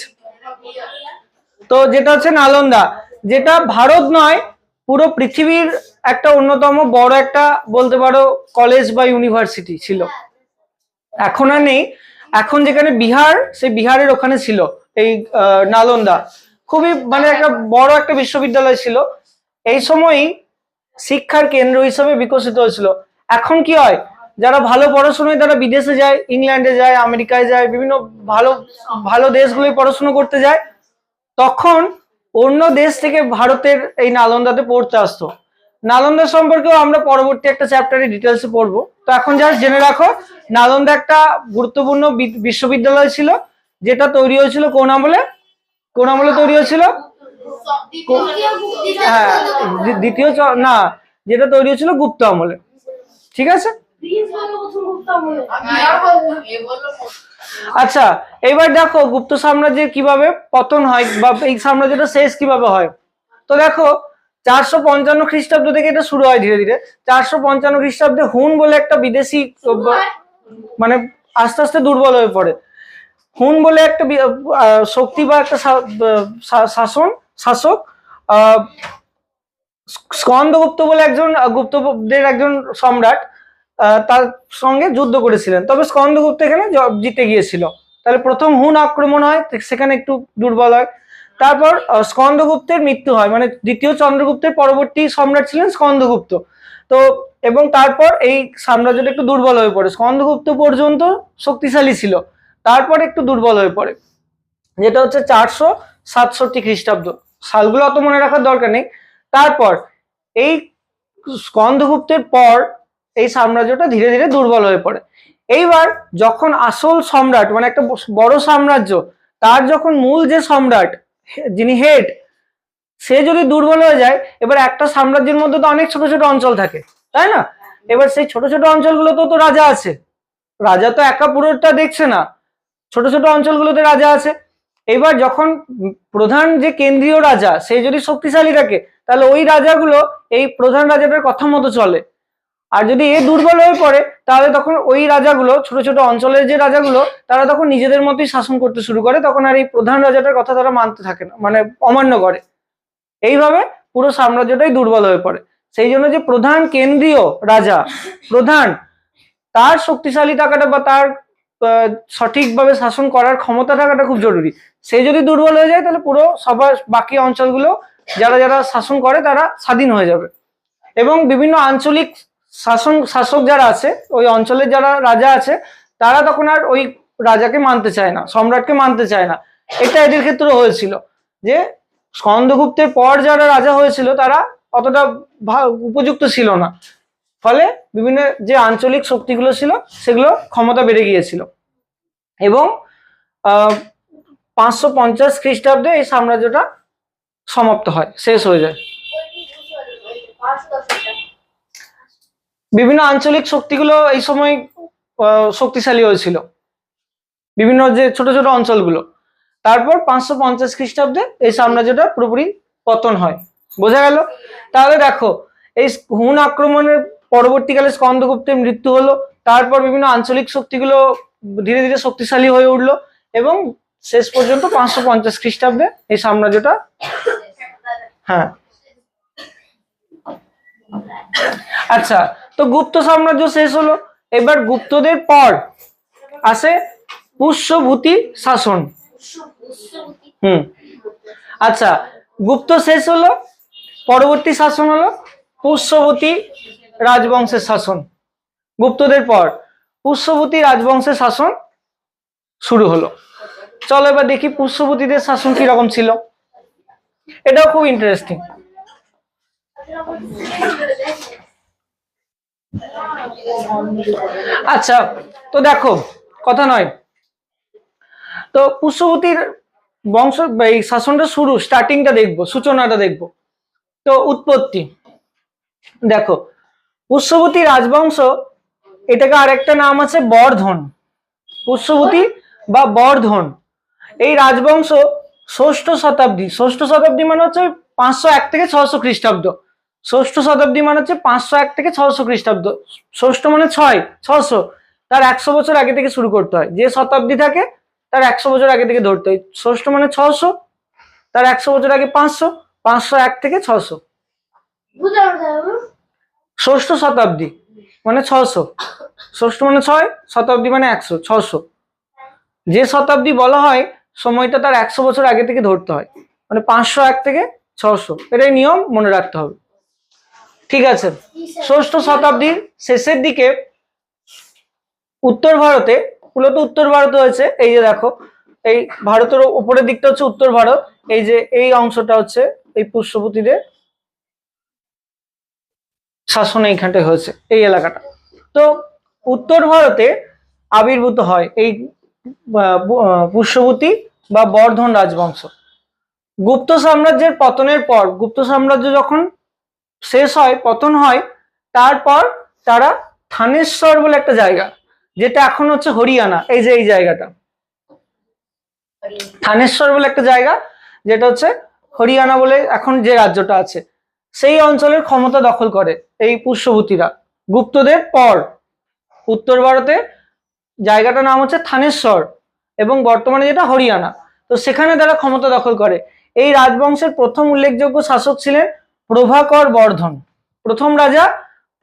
তো যেটা হচ্ছে নালন্দা, যেটা ভারত নয় পুরো পৃথিবীর একটা অন্যতম বড় একটা বলতে পারো কলেজ বা ইউনিভার্সিটি ছিল। এখন আর নেই, এখন যেখানে বিহার, সেই বিহারের ওখানে ছিল এই নালন্দা, খুবই মানে একটা বড় একটা বিশ্ববিদ্যালয় ছিল। এই সময়ই শিক্ষার কেন্দ্র হিসেবে বিকশিত হয়েছিল। এখন কি হয়, যারা ভালো পড়াশোনায় তারা বিদেশে যায়, ইংল্যান্ডে যায়, আমেরিকায় যায়, বিভিন্ন ভালো ভালো দেশগুলোয় পড়াশোনা করতে যায়। তখন অন্য দেশ থেকে ভারতের এই নালন্দাতে পড়তে আসতো। নালন্দা সম্পর্কেও আমরা পরবর্তী একটা চ্যাপ্টারে ডিটেলসে পড়বো। তো এখন জাস্ট জেনে রাখো, নালন্দা একটা গুরুত্বপূর্ণ বিশ্ববিদ্যালয় ছিল, যেটা তৈরি হয়েছিল কোন আমলে তৈরি হয়েছিল? হ্যাঁ, যেটা তৈরি হয়েছিল গুপ্ত আমলে। ঠিক আছে। আচ্ছা, এবার দেখো গুপ্ত সাম্রাজ্যের কিভাবে পতন হয় বা এই সাম্রাজ্যটা শেষ কিভাবে হয়। তো দেখো 455 খ্রিস্টাব্দ থেকে এটা শুরু হয় ধীরে ধীরে। 455 খ্রিস্টাব্দে হুন বলে একটা বিদেশি মানে আস্তে আস্তে দুর্বল হয়ে পড়ে। হুন বলে একটা শক্তি বা একটা শাসক স্কন্দগুপ্ত বলে একজন গুপ্তদের একজন সম্রাট তার সঙ্গে যুদ্ধ করেছিলেন, তবে স্কন্দগুপ্ত এখানে জিতে গিয়েছিল। তাহলে প্রথম হুন আক্রমণ হয়, সেখানে একটু দুর্বল হয়। তারপর স্কন্দগুপ্তের মৃত্যু হয়, মানে দ্বিতীয় চন্দ্রগুপ্তের পরবর্তী সম্রাট ছিলেন স্কন্দগুপ্ত। তো এবং তারপর এই সাম্রাজ্যটা একটু দুর্বল হয়ে পড়ে। স্কন্দগুপ্ত পর্যন্ত শক্তিশালী ছিল, তারপর একটু দুর্বল হয়ে পড়ে, যেটা হচ্ছে 467 খ্রিস্টাব্দ। সালগুলো অত মনে রাখার দরকার নেই। তারপর এই স্কন্দগুপ্তের পর এই সাম্রাজ্যটা ধীরে ধীরে দুর্বল হয়ে পড়ে। এইবার যখন আসল সম্রাট, মানে একটা বড় সাম্রাজ্য, তার যখন মূল যে সম্রাট যিনি হেড, সে যদি দুর্বল হয়ে যায়, এবার একটা সাম্রাজ্যের মধ্যে তো অনেক ছোট ছোট অঞ্চল থাকে, তাই না? এবার সেই ছোট ছোট অঞ্চলগুলোতেও তো রাজা আছে, রাজা তো একা পুরোটা দেখছে না, ছোট ছোট অঞ্চলগুলোতে রাজা আছে। এবার যখন প্রধান যে কেন্দ্রীয় রাজা সে যদি শক্তিশালী থাকে, তাহলে ওই রাজাগুলো এই প্রধান রাজাটার কথা মতো চলে। আর যদি এ দুর্বল হয়ে পড়ে, তাহলে তখন ওই রাজাগুলো, ছোট ছোট অঞ্চলের যে রাজাগুলো, তারা তখন নিজেদের মতোই শাসন করতে শুরু করে, তখন আর এই প্রধান রাজাটার কথা তারা মানতে থাকে না, মানে অমান্য করে। এইভাবে পুরো সাম্রাজ্যটাই দুর্বল হয়ে পড়ে। সেই জন্য যে প্রধান কেন্দ্রীয় রাজা, প্রধান, তার শক্তিশালী থাকাটা বা তার সঠিকভাবে শাসন করার ক্ষমতা থাকাটা খুব জরুরি। সে যদি দুর্বল হয়ে যায়, তাহলে পুরো সবার বাকি অঞ্চলগুলো যারা যারা শাসন করে তারা স্বাধীন হয়ে যাবে। এবং বিভিন্ন আঞ্চলিক শাসক যারা আছে, ওই অঞ্চলের যারা রাজা আছে, তারা তখন আর ওই রাজাকে মানতে চায় না, সম্রাটকে মানতে চায় না। এটা এদের ক্ষেত্রে হয়েছিল যে স্কন্দগুপ্তের পর যারা রাজা হয়েছিল তারা অতটা উপযুক্ত ছিল না, ফলে বিভিন্ন যে আঞ্চলিক শক্তিগুলো ছিল সেগুলো ক্ষমতা বেড়ে গিয়েছিল। এবং 550 খ্রিস্টাব্দে এই সাম্রাজ্যটা সমাপ্ত হয়, শেষ হয়ে যায়। বিভিন্ন আঞ্চলিক শক্তিগুলো এই সময় শক্তিশালী হয়েছিল, বিভিন্ন যে ছোট ছোট অঞ্চলগুলো। তারপর 550 খ্রিস্টাব্দে এই সাম্রাজ্যটা পুরোপুরি পতন হয়। বোঝা গেল? তাহলে দেখো, এই হুন আক্রমণের পরবর্তীকালে স্কন্দগুপ্তের মৃত্যু হলো, তারপর বিভিন্ন আঞ্চলিক শক্তিগুলো ধীরে ধীরে শক্তিশালী হয়ে উঠলো, এবং শেষ পর্যন্ত 550 খ্রিস্টাব্দে এই সাম্রাজ্যটা, হ্যাঁ। আচ্ছা, তো গুপ্ত সাম্রাজ্য শেষ হলো। এবার গুপ্তদের পর আসে পুষ্যভূতি শাসন। আচ্ছা, গুপ্ত শেষ হলো, পরবর্তী শাসন হলো পুষ্যভূতি রাজবংশের শাসন। গুপ্তদের পর পুষ্যভূতি রাজবংশের শাসন শুরু হলো। চলো এবার দেখি পুষ্যভূতিদের শাসন কিরকম ছিল। এটাও খুব ইন্টারেস্টিং। আচ্ছা, তো দেখো, কথা নয়, তো পুষ্যভূতির বংশ, এই শাসনটা শুরু, স্টার্টিংটা দেখবো, সূচনাটা দেখবো। তো উৎপত্তি দেখো, পুষ্যভূতি রাজবংশ, এটাকে আরেকটা নাম আছে বর্ধন। পুষ্যভূতি বা বর্ধন, এই রাজবংশ ষষ্ঠ শতাব্দী মানে হচ্ছে 501 থেকে 600 খ্রিস্টাব্দ। ষষ্ঠ শতাব্দী মানে হচ্ছে 501 থেকে 600 খ্রিস্টাব্দ। ষষ্ঠ মানে 600, তার 100 বছর আগে থেকে শুরু করতে হয়। যে শতাব্দী থাকে তার 100 বছর আগে থেকে ধরতে হয়। ষষ্ঠ মানে 600, তার 100 বছর আগে 500, 501 থেকে 600। ষষ্ঠ শতাব্দী মানে 600, ষষ্ঠ মানে 6, শতাব্দী মানে 100, 600। যে শতাব্দী বলা হয় সময়টা তার 100 বছর আগে থেকে ধরতে হয়, মানে 501 থেকে 600, এটাই নিয়ম, মনে রাখতে হবে। ঠিক আছে, ষষ্ঠ শতাব্দীর শেষের দিকে উত্তর ভারতে, মূলত উত্তর ভারত হয়েছে, এই যে দেখো, এই ভারতের উপরের দিকটা হচ্ছে উত্তর ভারত, এই যে এই অংশটা হচ্ছে এই পুষ্যভূতিদের শাসন এইখানটায় হয়েছে, এই এলাকাটা। তো উত্তর ভারতে আবির্ভূত হয় এই পুষ্যভূতি বা বর্ধন রাজবংশ। গুপ্ত সাম্রাজ্যের পতনের পর, গুপ্ত সাম্রাজ্য যখন শেষ হয়, পতন হয়, তারপর তারা থানেশ্বর বলে একটা জায়গা, যেটা এখন হচ্ছে হরিয়ানা, এই যে এই জায়গাটা থানেশ্বর বলে একটা জায়গা, যেটা হচ্ছে হরিয়ানা বলে এখন যে রাজ্যটা আছে, সেই অঞ্চলের ক্ষমতা দখল করে এই পুষ্যভূতিরা। গুপ্তদের পর উত্তর ভারতে জায়গাটার নাম হচ্ছে থানেশ্বর, এবং বর্তমানে যেটা হরিয়ানা, তো সেখানে তারা ক্ষমতা দখল করে। এই রাজবংশের প্রথম উল্লেখযোগ্য শাসক ছিলেন প্রভাকর বর্ধন, প্রথম রাজা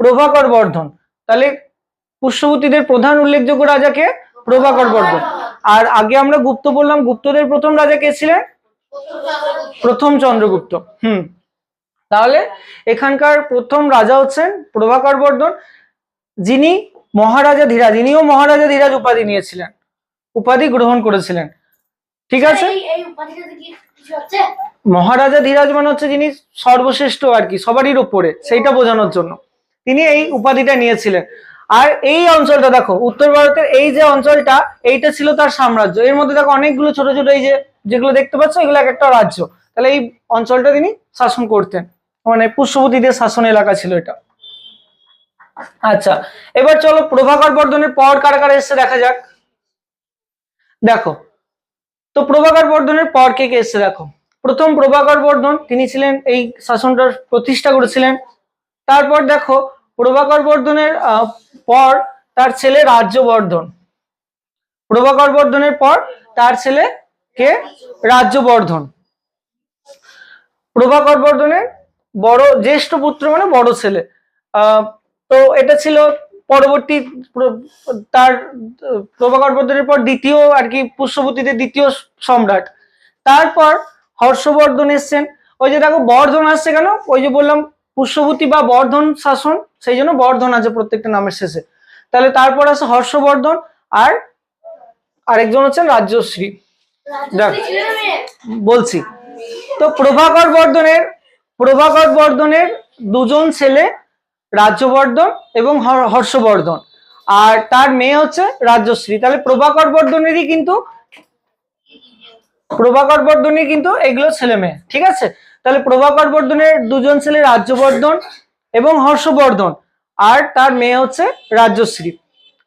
প্রভাকর বর্ধন। তাহলে পুষ্যভূতিদের প্রধান উল্লেখযোগ্য রাজাকে প্রভাকর বর্ধন। আর আগে আমরা গুপ্ত বললাম, গুপ্তদের প্রথম রাজা কে ছিলেন? প্রথম চন্দ্রগুপ্ত। তাহলে এখানকার প্রথম রাজা হচ্ছেন প্রভাকর বর্ধন, যিনি মহারাজা ধীরাজ, ইনিও মহারাজা ধীরাজ উপাধি নিয়েছিলেন, উপাধি গ্রহণ করেছিলেন। ঠিক আছে, মহারাজা ধীরাজ মানে হচ্ছে যিনি সর্বশ্রেষ্ঠ আর কি, সবারই উপরে, সেইটা বোঝানোর জন্য তিনি এই উপাধিটা নিয়েছিলেন। আর এই অঞ্চলটা দেখো, উত্তর ভারতের এই যে অঞ্চলটা, এইটা ছিল তার সাম্রাজ্য। এর মধ্যে দেখো অনেকগুলো ছোট ছোট, এই যে যেগুলো দেখতে পাচ্ছ, এগুলো এক একটা রাজ্য। তাহলে এই অঞ্চলটা তিনি শাসন করতেন, মানে পুষ্যভূতিদের শাসন এলাকা ছিল এটা। আচ্ছা, এবার চলো প্রভাকর বর্ধনের পর কারা কারা এসছে দেখা যাক। দেখো, তো প্রভাকর বর্ধনের পর কে কে এসছে দেখো। প্রথম প্রভাকর বর্ধন, তিনি ছিলেন এই শাসনটার প্রতিষ্ঠা করেছিলেন। তারপর দেখো প্রভাকর বর্ধনের পর তার ছেলে রাজ্যবর্ধন। প্রভাকর বর্ধনের পর তার ছেলে কে? রাজ্যবর্ধন। প্রভাকর বর্ধনের বড় জ্যেষ্ঠ পুত্র মানে বড় ছেলে। তো এটা ছিল পরবর্তী তার প্রভাকর বর্ধনের পর দ্বিতীয় আর কি পুষ্যভূতিদের দ্বিতীয় সম্রাট। তারপর হর্ষবর্ধন এসছেন। ওই যে দেখো বর্ধন আসছে কেন, ওই যে বললাম পুষ্যভূতি বা বর্ধন শাসন, সেই জন্য বর্ধন আছে প্রত্যেকটা নামের শেষে। তাহলে তারপর আছে হর্ষবর্ধন আর আরেকজন হচ্ছেন রাজ্যশ্রী। দেখ বলছি, তো প্রভাকর বর্ধনের দুজন ছেলে রাজ্যবর্ধন এবং হর্ষবর্ধন, আর তার মেয়ে হচ্ছে রাজ্যশ্রী। তাহলে প্রভাকর বর্ধনেরই কিন্তু এগুলো ছেলে মেয়ে, ঠিক আছে। তাহলে প্রভাকর বর্ধনের দুজন ছেলে রাজ্যবর্ধন এবং হর্ষবর্ধন, আর তার মেয়ে হচ্ছে রাজ্যশ্রী।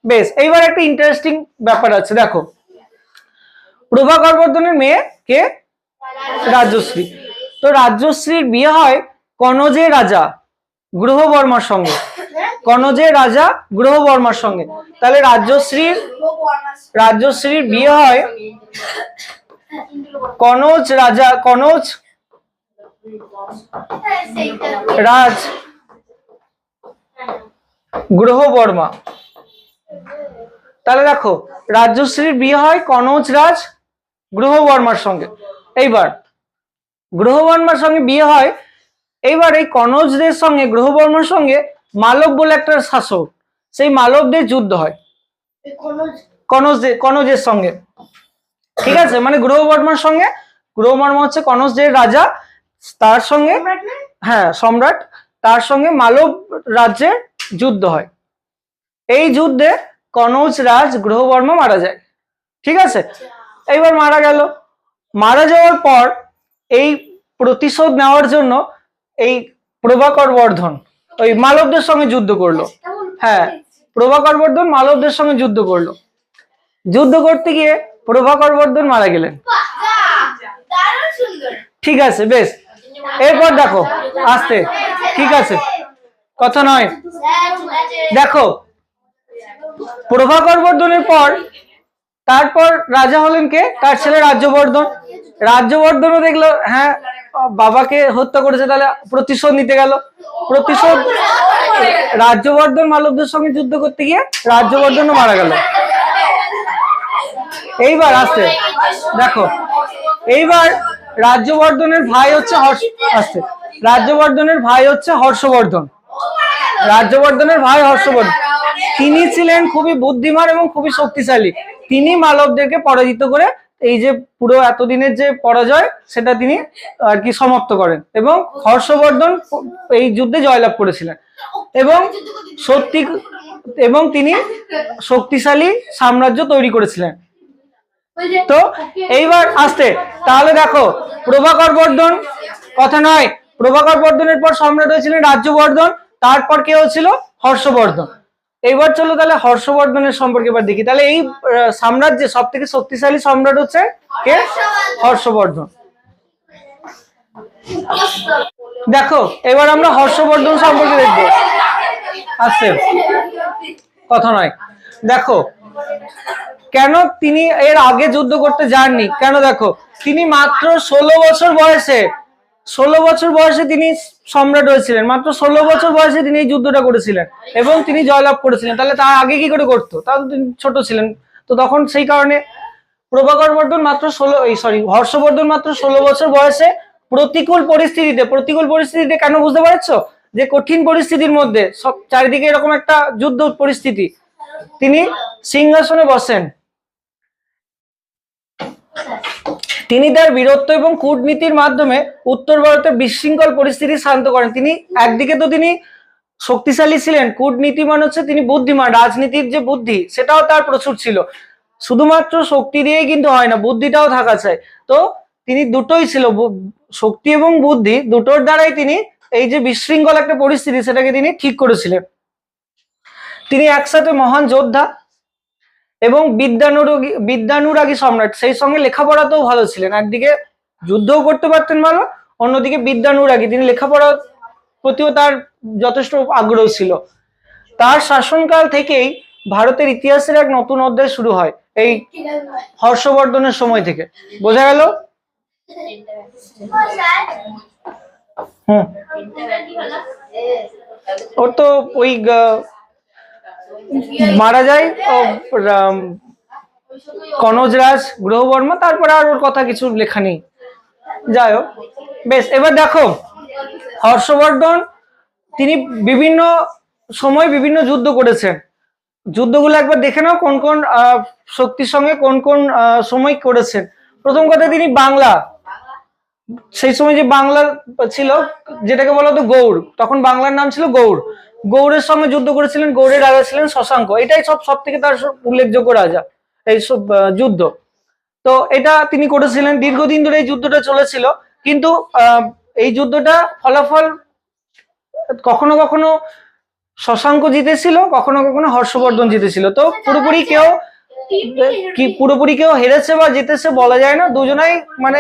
বেশ, এইবার একটা ইন্টারেস্টিং ব্যাপার আছে দেখো। প্রভাকর বর্ধনের মেয়ে কে? রাজ্যশ্রী। তো রাজ্যশ্রীর বিয়ে হয় কনজের রাজা গ্রহবর্মার সঙ্গে। কনজের রাজা গ্রহবর্মার সঙ্গে। তাহলে রাজ্যশ্রীর বিয়ে হয় কনজ রাজ গ্রহবর্মা। তাহলে দেখো রাজ্যশ্রীর বিয়ে হয় কনজ রাজ গ্রহবর্মার সঙ্গে। এইবার গ্রহবর্মার সঙ্গে বিয়ে হয়, এইবার এই কনজদের সঙ্গে গ্রহবর্মার সঙ্গে মালব বলে একটা শাসক, সেই মালবদের যুদ্ধ হয় কনজের সঙ্গে, ঠিক আছে। মানে গ্রহবর্মার সঙ্গে, গ্রহবর্মা হচ্ছে কনজদের রাজা, তার সঙ্গে হ্যাঁ সম্রাট, তার সঙ্গে মালব রাজ্যের যুদ্ধ হয়। এই যুদ্ধে কনজ রাজ গ্রহবর্মা মারা যায়, ঠিক আছে। এইবার মারা যাওয়ার পর এই প্রতিশোধ নেওয়ার জন্য এই প্রভাকর বর্ধন ওই মালবদের সঙ্গে যুদ্ধ করলো। হ্যাঁ, প্রভাকর বর্ধন মালবদের সঙ্গে যুদ্ধ করলো। যুদ্ধ করতে গিয়ে প্রভাকর বর্ধন মারা গেলেন, ঠিক আছে। বেশ, এরপর দেখো আস্তে, ঠিক আছে, কথা নয়। দেখো প্রভাকর বর্ধনের পর তারপর রাজা হলেন কে? তার ছেলে রাজ্যবর্ধন। রাজ্যবর্ধনও দেখলো হ্যাঁ বাবাকে হত্যা করেছে, তাহলে প্রতিশোধ নিতে গেল। প্রতিশোধ, রাজ্যবর্ধন মালবদের সঙ্গে যুদ্ধ করতে গিয়ে রাজ্যবর্ধনও মারা গেল। এইবার আসছে দেখো, এইবার রাজ্যবর্ধনের ভাই হচ্ছে হর্ষবর্ধন। রাজ্যবর্ধনের ভাই হর্ষবর্ধন, তিনি ছিলেন খুবই বুদ্ধিমান এবং খুবই শক্তিশালী। তিনি মালবদেরকে পরাজিত করে এই যে পুরো এতদিনের যে পরাজয় সেটা তিনি আর কি সমাপ্ত করেন, এবং হর্ষবর্ধন এই যুদ্ধে জয়লাভ করেছিলেন এবং তিনি শক্তিশালী সাম্রাজ্য তৈরি করেছিলেন। তো এইবার আসতে, তাহলে দেখো প্রভাকর বর্ধন, কথা নয়, প্রভাকর বর্ধনের পর সম্রাট হয়েছিলেন রাজ্যবর্ধন, তারপর কে হচ্ছিল? হর্ষবর্ধন। এইবার চলো তাহলে হর্ষবর্ধনের সম্পর্কে এবার দেখি। তাহলে এই সাম্রাজ্যে সব থেকে শক্তিশালী সম্রাট হচ্ছে কে? হর্ষবর্ধন। দেখো এবার আমরা হর্ষবর্ধন সম্পর্কে দেখবো। আচ্ছা, কথা নয়, দেখো কেন তিনি এর আগে যুদ্ধ করতে যাননি, কেন? দেখো তিনি মাত্র 16 বছর বয়সে তিনি সম্রাট হয়েছিলেন, মাত্র 16 বছর বয়সে তিনি এই যুদ্ধটা করেছিলেন এবং তিনি জয়লাভ করেছিলেন। তাহলে তার আগে কি করে করতো? তাহলে তিনি ছোট ছিলেন, তো তখন সেই কারণে প্রভাকর বর্ধন হর্ষবর্ধন মাত্র 16 বছর বয়সে প্রতিকূল পরিস্থিতিতে কেন বুঝতে পারছো? যে কঠিন পরিস্থিতির মধ্যে সব চারিদিকে এরকম একটা যুদ্ধ পরিস্থিতি, তিনি সিংহাসনে বসেন। তিনি তার বীরত্ব এবং কূটনীতির মাধ্যমে উত্তর ভারতের বিশৃঙ্খল পরিস্থিতি শান্ত করেন। তিনি একদিকে তো তিনি শক্তিশালী ছিলেন, কূটনীতি মানে হচ্ছে তিনি বুদ্ধিমান, রাজনীতির যে বুদ্ধি সেটাও তার প্রচুর ছিল। শুধুমাত্র শক্তি দিয়েই কিন্তু হয় না, বুদ্ধিটাও থাকা চাই। তো তিনি দুটোই ছিল, শক্তি এবং বুদ্ধি দুটোর দ্বারাই তিনি এই যে বিশৃঙ্খল একটা পরিস্থিতি সেটাকে তিনি ঠিক করেছিলেন। তিনি একসাথে মহান যোদ্ধা, এবং বিদ্যানুরাগী সম্রাট, সেই সঙ্গে লেখাপড়াতেও ভালো ছিলেন। একদিকে যুদ্ধও করতে পারতেন ভালো, অন্যদিকে বিদ্যানুরাগী, তিনি লেখাপড়ার প্রতিও তার যথেষ্ট আগ্রহ ছিল। তার শাসনকাল থেকেই ভারতের ইতিহাসের এক নতুন অধ্যায় শুরু হয়, এই হর্ষবর্ধনের সময় থেকে। বোঝা গেল? ওর তো ওই মারা যায় কনজরাজ গ্রহবর্মা, তারপরে আর ওর কথা কিছু লেখা নেই। যাই হোক, বেশ, এবার দেখো হর্ষবর্ধন তিনি বিভিন্ন সময় বিভিন্ন যুদ্ধ করেছেন। যুদ্ধগুলো একবার দেখে নাও, কোন কোন শক্তির সঙ্গে কোন কোন সময় করেছেন। প্রথম কথা, তিনি বাংলা, সেই সময় যে বাংলা ছিল যেটাকে বলা হতো গৌড়, তখন বাংলার নাম ছিল গৌড়, গৌড়ের সঙ্গে যুদ্ধ করেছিলেন। গৌড়ের রাজা ছিলেন শশাঙ্ক, এটাই সব থেকে তার উল্লেখযোগ্য রাজা এই সব যুদ্ধ। তো এটা তিনি করেছিলেন, দীর্ঘদিন ধরে এই যুদ্ধটা চলেছিল। কিন্তু এই যুদ্ধটা ফলাফল কখনো কখনো শশাঙ্ক জিতেছিল, কখনো কখনো হর্ষবর্ধন জিতেছিল। তো পুরোপুরি কেউ হেরেছে বা জিতেছে বলা যায় না, দুজনাই মানে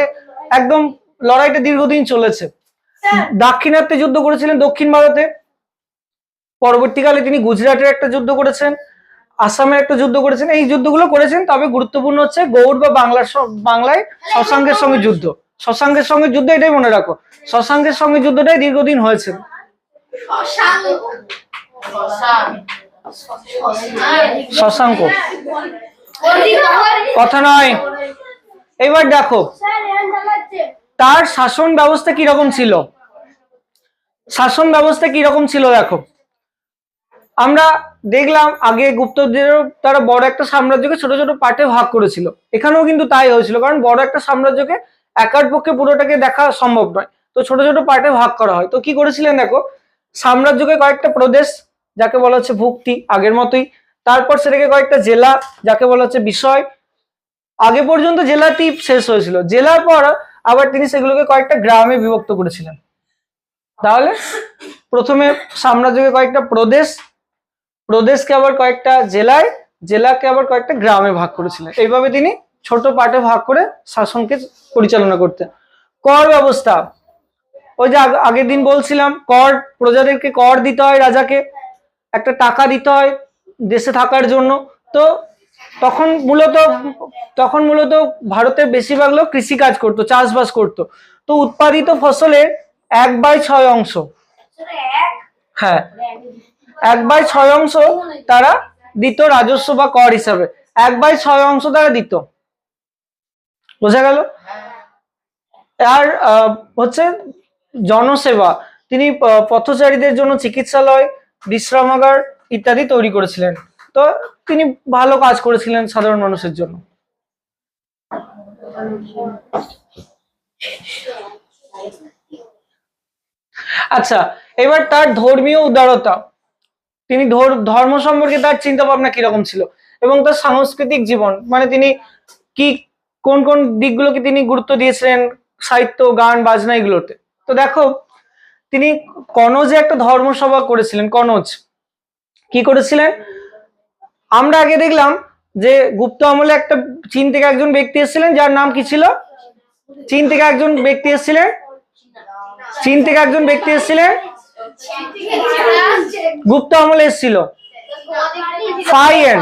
একদম লড়াইটা দীর্ঘদিন চলেছে। দাক্ষিণাত্যে যুদ্ধ করেছিলেন দক্ষিণ ভারতে, পরবর্তীকালে তিনি গুজরাটের একটা যুদ্ধ করেছেন, আসামের একটা যুদ্ধ করেছেন, এই যুদ্ধগুলো করেছেন। তবে গুরুত্বপূর্ণ হচ্ছে গৌড় বা বাংলায় শশাঙ্কের সঙ্গে যুদ্ধ, শশাঙ্কের সঙ্গে যুদ্ধ, এটাই মনে রাখো, শশাঙ্কের সঙ্গে যুদ্ধটাই দীর্ঘদিন হয়েছে। শশাঙ্ক কথা নয়। এবার দেখো তার শাসন ব্যবস্থা কিরকম ছিল, শাসন ব্যবস্থা কিরকম ছিল দেখো। আমরা দেখলাম আগে গুপ্তদেরও তারা বড় একটা সাম্রাজ্যকে ছোট ছোট পার্টে ভাগ করেছিল, এখানেও কিন্তু তাই হয়েছিল, কারণ বড় একটা সাম্রাজ্যকে একার পক্ষে পুরোটাকে দেখা সম্ভব নয়, তো ছোট ছোট পার্টে ভাগ করা হয়। তো কি করেছিলেন দেখো, সাম্রাজ্যকে কয়েকটা প্রদেশ, যাকে বলা হচ্ছে ভুক্তি, আগের মতোই, তারপর সেটাকে কয়েকটা জেলা, যাকে বলা হচ্ছে বিষয়। আগে পর্যন্ত জেলাটি শেষ হয়েছিল, জেলার পর আবার তিনি সেগুলোকে কয়েকটা গ্রামে বিভক্ত করেছিলেন। তাহলে প্রথমে সাম্রাজ্যকে কয়েকটা প্রদেশ, প্রদেশকে আবার কয়েকটা জেলায়, জেলাকে আবার কয়েকটা গ্রামে ভাগ করেছিলেন। এইভাবে তিনি ছোট পার্টে ভাগ করে শাসনকে পরিচালনা করতেন। কর ব্যবস্থা, ওই যে আগের দিন বলছিলাম, কর, প্রজাদেরকে কর দিতে হয়, রাজাকে একটা টাকা দিতে হয় দেশে থাকার জন্য। তো তখন মূলত ভারতের বেশিরভাগ লোক কৃষি কাজ করতো, চাষবাস করতো। তো উৎপাদিত ফসলের 1/6 অংশ, হ্যাঁ 1/6 অংশ তারা দিত রাজস্ব বা কর হিসাবে, 1/6 অংশ তারা দিত। বোঝা গেল? আর হচ্ছে জনসেবা, তিনি পথচারীদের জন্য চিকিৎসালয়, বিশ্রামাগার ইত্যাদি তৈরি করেছিলেন। তো তিনি ভালো কাজ করেছিলেন সাধারণ মানুষের জন্য। আচ্ছা, এবার তার ধর্মীয় উদারতা, তিনি ধর্ম সম্পর্কে তার চিন্তা ভাবনা কিরকম ছিল, এবং তার সাংস্কৃতিক জীবন, মানে তিনি কি কোন কোন দিকগুলোকে তিনি গুরুত্ব দিয়েছিলেন, সাহিত্য, গান, বাজনা, এগুলোতে। তো দেখো তিনি কনৌজে একটা ধর্মসভা করেছিলেন। কনৌজ কি করেছিলেন, আমরা আগে দেখলাম যে গুপ্ত আমলে একটা চীন থেকে একজন ব্যক্তি এসেছিলেন, যার নাম কি ছিল, চীন থেকে একজন ব্যক্তি এসেছিলেন, গুপ্ত আমলে এসেছিল ফাইয়েন।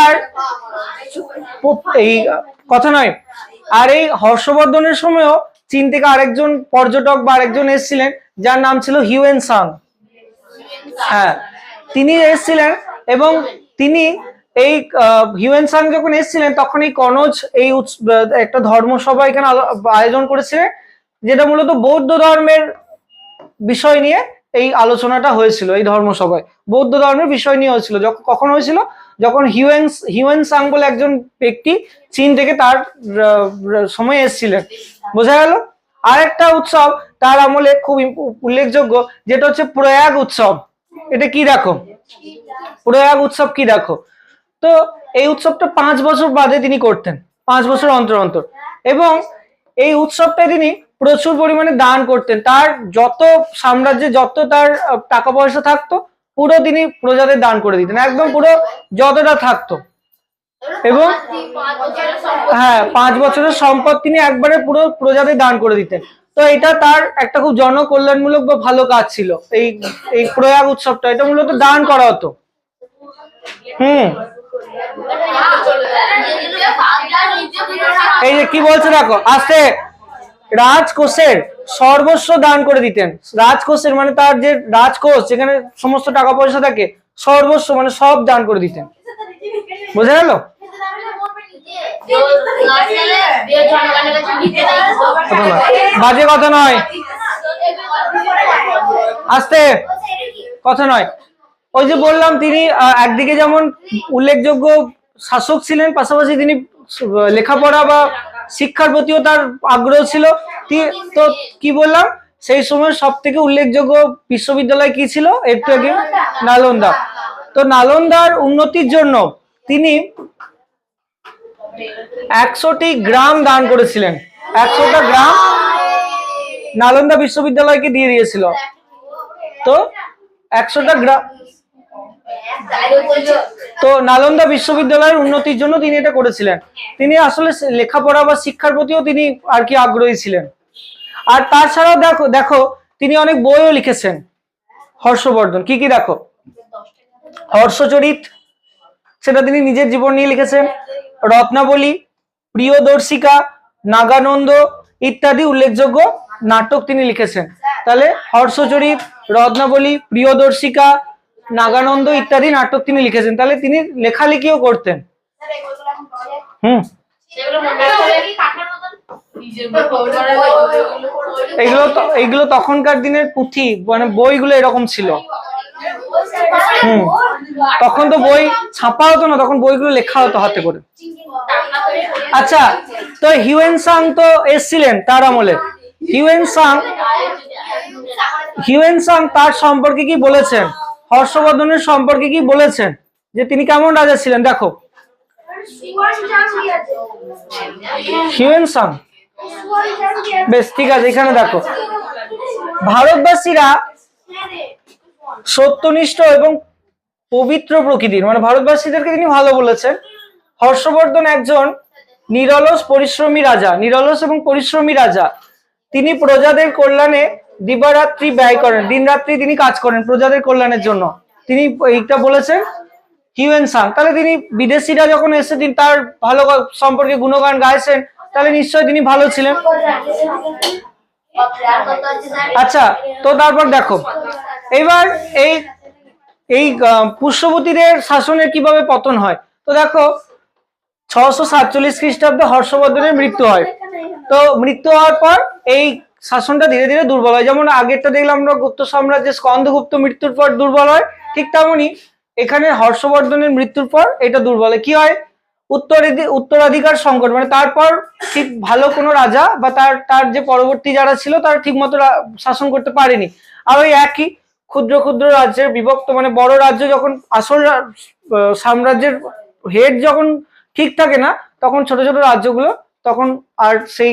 আর এই কথা নয়, আর এই হর্ষবর্ধনের সময়ও চীন থেকে আরেকজন পর্যটক বা আরেকজন এসেছিলেন, যার নাম ছিল হিউয়েন সাং। হ্যাঁ, তিনি এসেছিলেন, এবং তিনি এই হিউয়েন সাং যখন এসেছিলেন তখন এই কনৌজ এই একটা ধর্মসভা এখানে আয়োজন করেছিলেন, যেটা মূলত বৌদ্ধ ধর্মের বিষয় নিয়ে এই আলোচনাটা হয়েছিল। এই ধর্মসভায় বৌদ্ধ ধর্মের বিষয় নিয়ে হয়েছিল। কখন হয়েছিল, যখন হিউয়েন সাং বলে একজন ব্যক্তি চীন থেকে তার সময় এসেছিলেন। বোঝা গেল? আরেকটা উৎসব তার আমলে খুব উল্লেখযোগ্য, যেটা হচ্ছে প্রয়াগ উৎসব। এটা কি দেখো, প্রয়াগ উৎসব কি দেখো, তো এই উৎসবটা 5 বছর বাদে তিনি করতেন, 5 বছর অন্তর অন্তর, এবং এই উৎসবটায় তিনি প্রচুর পরিমাণে দান করতেন। তার যত সাম্রাজ্যে যত তার টাকা পয়সা থাকতো পুরো তিনি প্রজাদের দান করে দিতেন, একদম পুরো যতটা থাকতো। এবং হ্যাঁ 5 বছরের সম্পদ তিনি একবারে পুরো প্রজাদের দান করে দিতেন। তো এটা তার একটা খুব জনকল্যাণমূলক বা ভালো কাজ ছিল। এই এই প্রয়াগ উৎসবটা এটা মূলত দান করা হতো। এই যে কি বলছে দেখো, আস্তে, রাজকোষের সর্বস্ব দান করে দিতেন। রাজকোষের মানে তার যে রাজকোষ যেখানে সমস্ত টাকা পয়সা থাকে, সর্বস্ব মানে সব দান করে দিতেন। বোঝা গেল? বাজে কথা নয়, আস্তে, কথা নয়। ওই যে বললাম তিনি একদিকে যেমন উল্লেখযোগ্য শাসক ছিলেন, পাশাপাশি তিনি লেখাপড়া বা শিক্ষার প্রতিও তার আগ্রহ ছিল। তো কি বললাম, সেই সময় সব থেকে উল্লেখযোগ্য বিশ্ববিদ্যালয় কি ছিল একটু আগে? নালন্দা। তো নালন্দার উন্নতির জন্য তিনি 100টি গ্রাম দান করেছিলেন। 100টা গ্রাম নালন্দা বিশ্ববিদ্যালয়কে দিয়ে দিয়েছিল। তো 100টা গ্রাম, তো নালন্দা বিশ্ববিদ্যালয়ের উন্নতির জন্য তিনি এটা করেছিলেন। তিনি আসলে লেখাপড়া বা শিক্ষার প্রতিও তিনি আর কি আগ্রহী ছিলেন। আর তাছাড়াও দেখো দেখো তিনি অনেক বইও লিখেছেন হর্ষবর্ধন। কি কি দেখো, হর্ষচরিত, সেটা তিনি নিজের জীবন নিয়ে লিখেছেন। রত্নাবলী, প্রিয়দর্শিকা, নাগানন্দ ইত্যাদি উল্লেখযোগ্য নাটক তিনি লিখেছেন। তাহলে হর্ষচরিত, রত্নাবলী, প্রিয়দর্শিকা, নাগানন্দ ইত্যাদি নাটক তিনি লিখেছেন। তাহলে তিনি লেখালেখিও করতেন। এইগুলো তখনকার দিনের পুঁথি, মানে বইগুলো এরকম ছিল। তখন তো বই ছাপা হতো না, তখন বইগুলো লেখা হতো হাতে করে। আচ্ছা, তো হিউয়েন সাং তো এসছিলেন তার আমলে। হিউয়েন সাং তার সম্পর্কে কি বলেছেন, হর্ষবর্ধনের সম্পর্কে কি বলেছেন, যে তিনি কেমন রাজা ছিলেন? দেখো, হিউয়েন সাং, বেশ ঠিক আছে, এখানে দেখো, ভারতবাসীরা সত্যনিষ্ঠ এবং পবিত্র প্রকৃতির, মানে ভারতবাসীদেরকে তিনি ভালো বলেছেন। হর্ষবর্ধন একজন নিরলস পরিশ্রমী রাজা, নিরলস এবং পরিশ্রমী রাজা। তিনি প্রজাদের কল্যাণে দিবারাত্রি ব্যয় করেন, দিন রাত্রি তিনি কাজ করেন প্রজাদের কল্যাণের জন্য। তিনি এইটা বলেছেন হিউয়েন সাং। তাহলে তিনি বিদেশিরা যখন এসে তিনি তার ভালো সম্পর্কে গুণগান গাইছেন, তাহলে নিশ্চয়ই তিনি ভালো ছিলেন। আচ্ছা, তো তারপর দেখো এবার এই এই পুষ্যবতীদের শাসনের কিভাবে পতন হয়। তো দেখো 647 খ্রিস্টাব্দে হর্ষবর্ধনের মৃত্যু হয়। তো মৃত্যু হওয়ার পর এই শাসনটা ধীরে ধীরে দুর্বল হয়। যেমন আগেরটা দেখলাম আমরা গুপ্ত সাম্রাজ্যের স্কন্দগুপ্ত মৃত্যুর পর দুর্বল হয়, ঠিক তেমনই এখানে হর্ষবর্ধনের মৃত্যুর পর এটা দুর্বল হয়। কি হয়, উত্তরাধিকার সংকট, মানে তারপর ঠিক ভালো কোনো রাজা বা তার যে পরবর্তী যারা ছিল তারা ঠিক মতো শাসন করতে পারেনি। আর ওই একই ক্ষুদ্র ক্ষুদ্র রাজ্যের বিভক্ত, মানে বড় রাজ্য যখন আসল সাম্রাজ্যের হেড যখন ঠিক থাকে না, তখন ছোট ছোট রাজ্যগুলো তখন আর সেই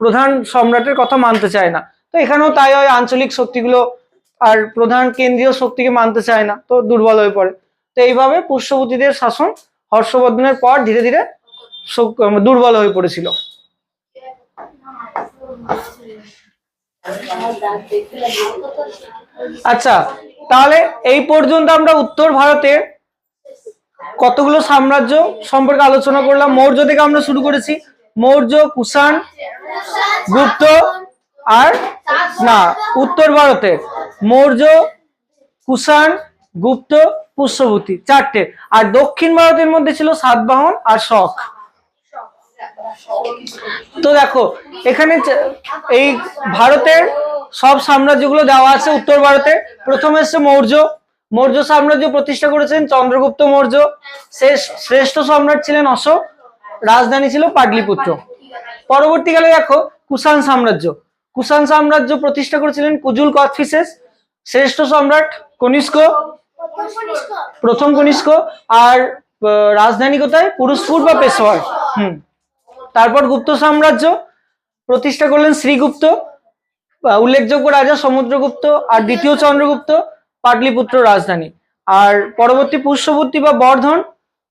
প্রধান সম্রাটের কথা মানতে চায় না। তো এখানেও তাই হয়, আঞ্চলিক শক্তিগুলো আর প্রধান কেন্দ্রীয় শক্তিকে মানতে চায় না, তো দুর্বল হয়ে পড়ে। তো এইভাবে পুষ্যবতীদের শাসন হর্ষবর্ধনের পর ধীরে ধীরে দুর্বল হয়ে পড়েছিল। আচ্ছা, তাহলে এই পর্যন্ত আমরা উত্তর ভারতের কতগুলো সাম্রাজ্য সম্পর্কে আলোচনা করলাম। মৌর্য থেকে আমরা শুরু করেছি, মৌর্য, কুষাণ, গুপ্ত, আর না, উত্তর ভারতের মৌর্য, কুষাণ, গুপ্ত, পুষ্যবতী, চারটে। আর দক্ষিণ ভারতের মধ্যে ছিল সাতবাহন আর শক। তো দেখো এখানে এই ভারতের সব সাম্রাজ্যগুলো দেওয়া আছে। উত্তর ভারতে প্রথমে এসছে মৌর্য। মৌর্য সাম্রাজ্য প্রতিষ্ঠা করেছেন চন্দ্রগুপ্ত মৌর্য। শ্রেষ্ঠ সম্রাট ছিলেন অশোক, রাজধানী ছিল পাটলিপুত্র। পরবর্তীকালে দেখো কুষাণ সাম্রাজ্য। কুষাণ সাম্রাজ্য প্রতিষ্ঠা করেছিলেন কুজুল কথফিসেস। শ্রেষ্ঠ সম্রাট কনিষ্ক, প্রথম কনিষ্ক। আর রাজধানী কোথায়? পুরুষপুর বা পেশোয়ার। তারপর গুপ্ত সাম্রাজ্য প্রতিষ্ঠা করলেন শ্রীগুপ্ত, উল্লেখযোগ্য রাজা সমুদ্রগুপ্ত আর দ্বিতীয় চন্দ্রগুপ্ত, পাটলিপুত্র রাজধানী। আর পরবর্তী পুষ্যবর্তী বা বর্ধন,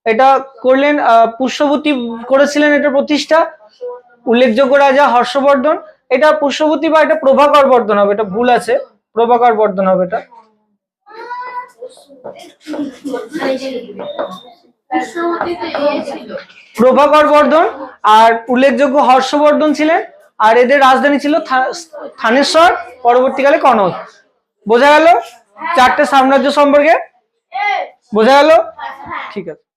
এটা করলেন পুষ্যবর্তী করেছিলেন এটা প্রতিষ্ঠা, উল্লেখযোগ্য রাজা হর্ষবর্ধন। এটা পুষ্যবর্তী বা এটা প্রভাকর বর্ধন হবে, এটা ভুল আছে, প্রভাকর বর্ধন হবে এটা। প্রভাকর বর্ধন আর উল্লেখযোগ্য হর্ষবর্ধন ছিলেন, আর এদের রাজধানী ছিল থানেশ্বর, পরবর্তীকালে কনক। বোঝা গেল চারটে সাম্রাজ্য সম্পর্কে? বোঝা গেল? ঠিক আছে।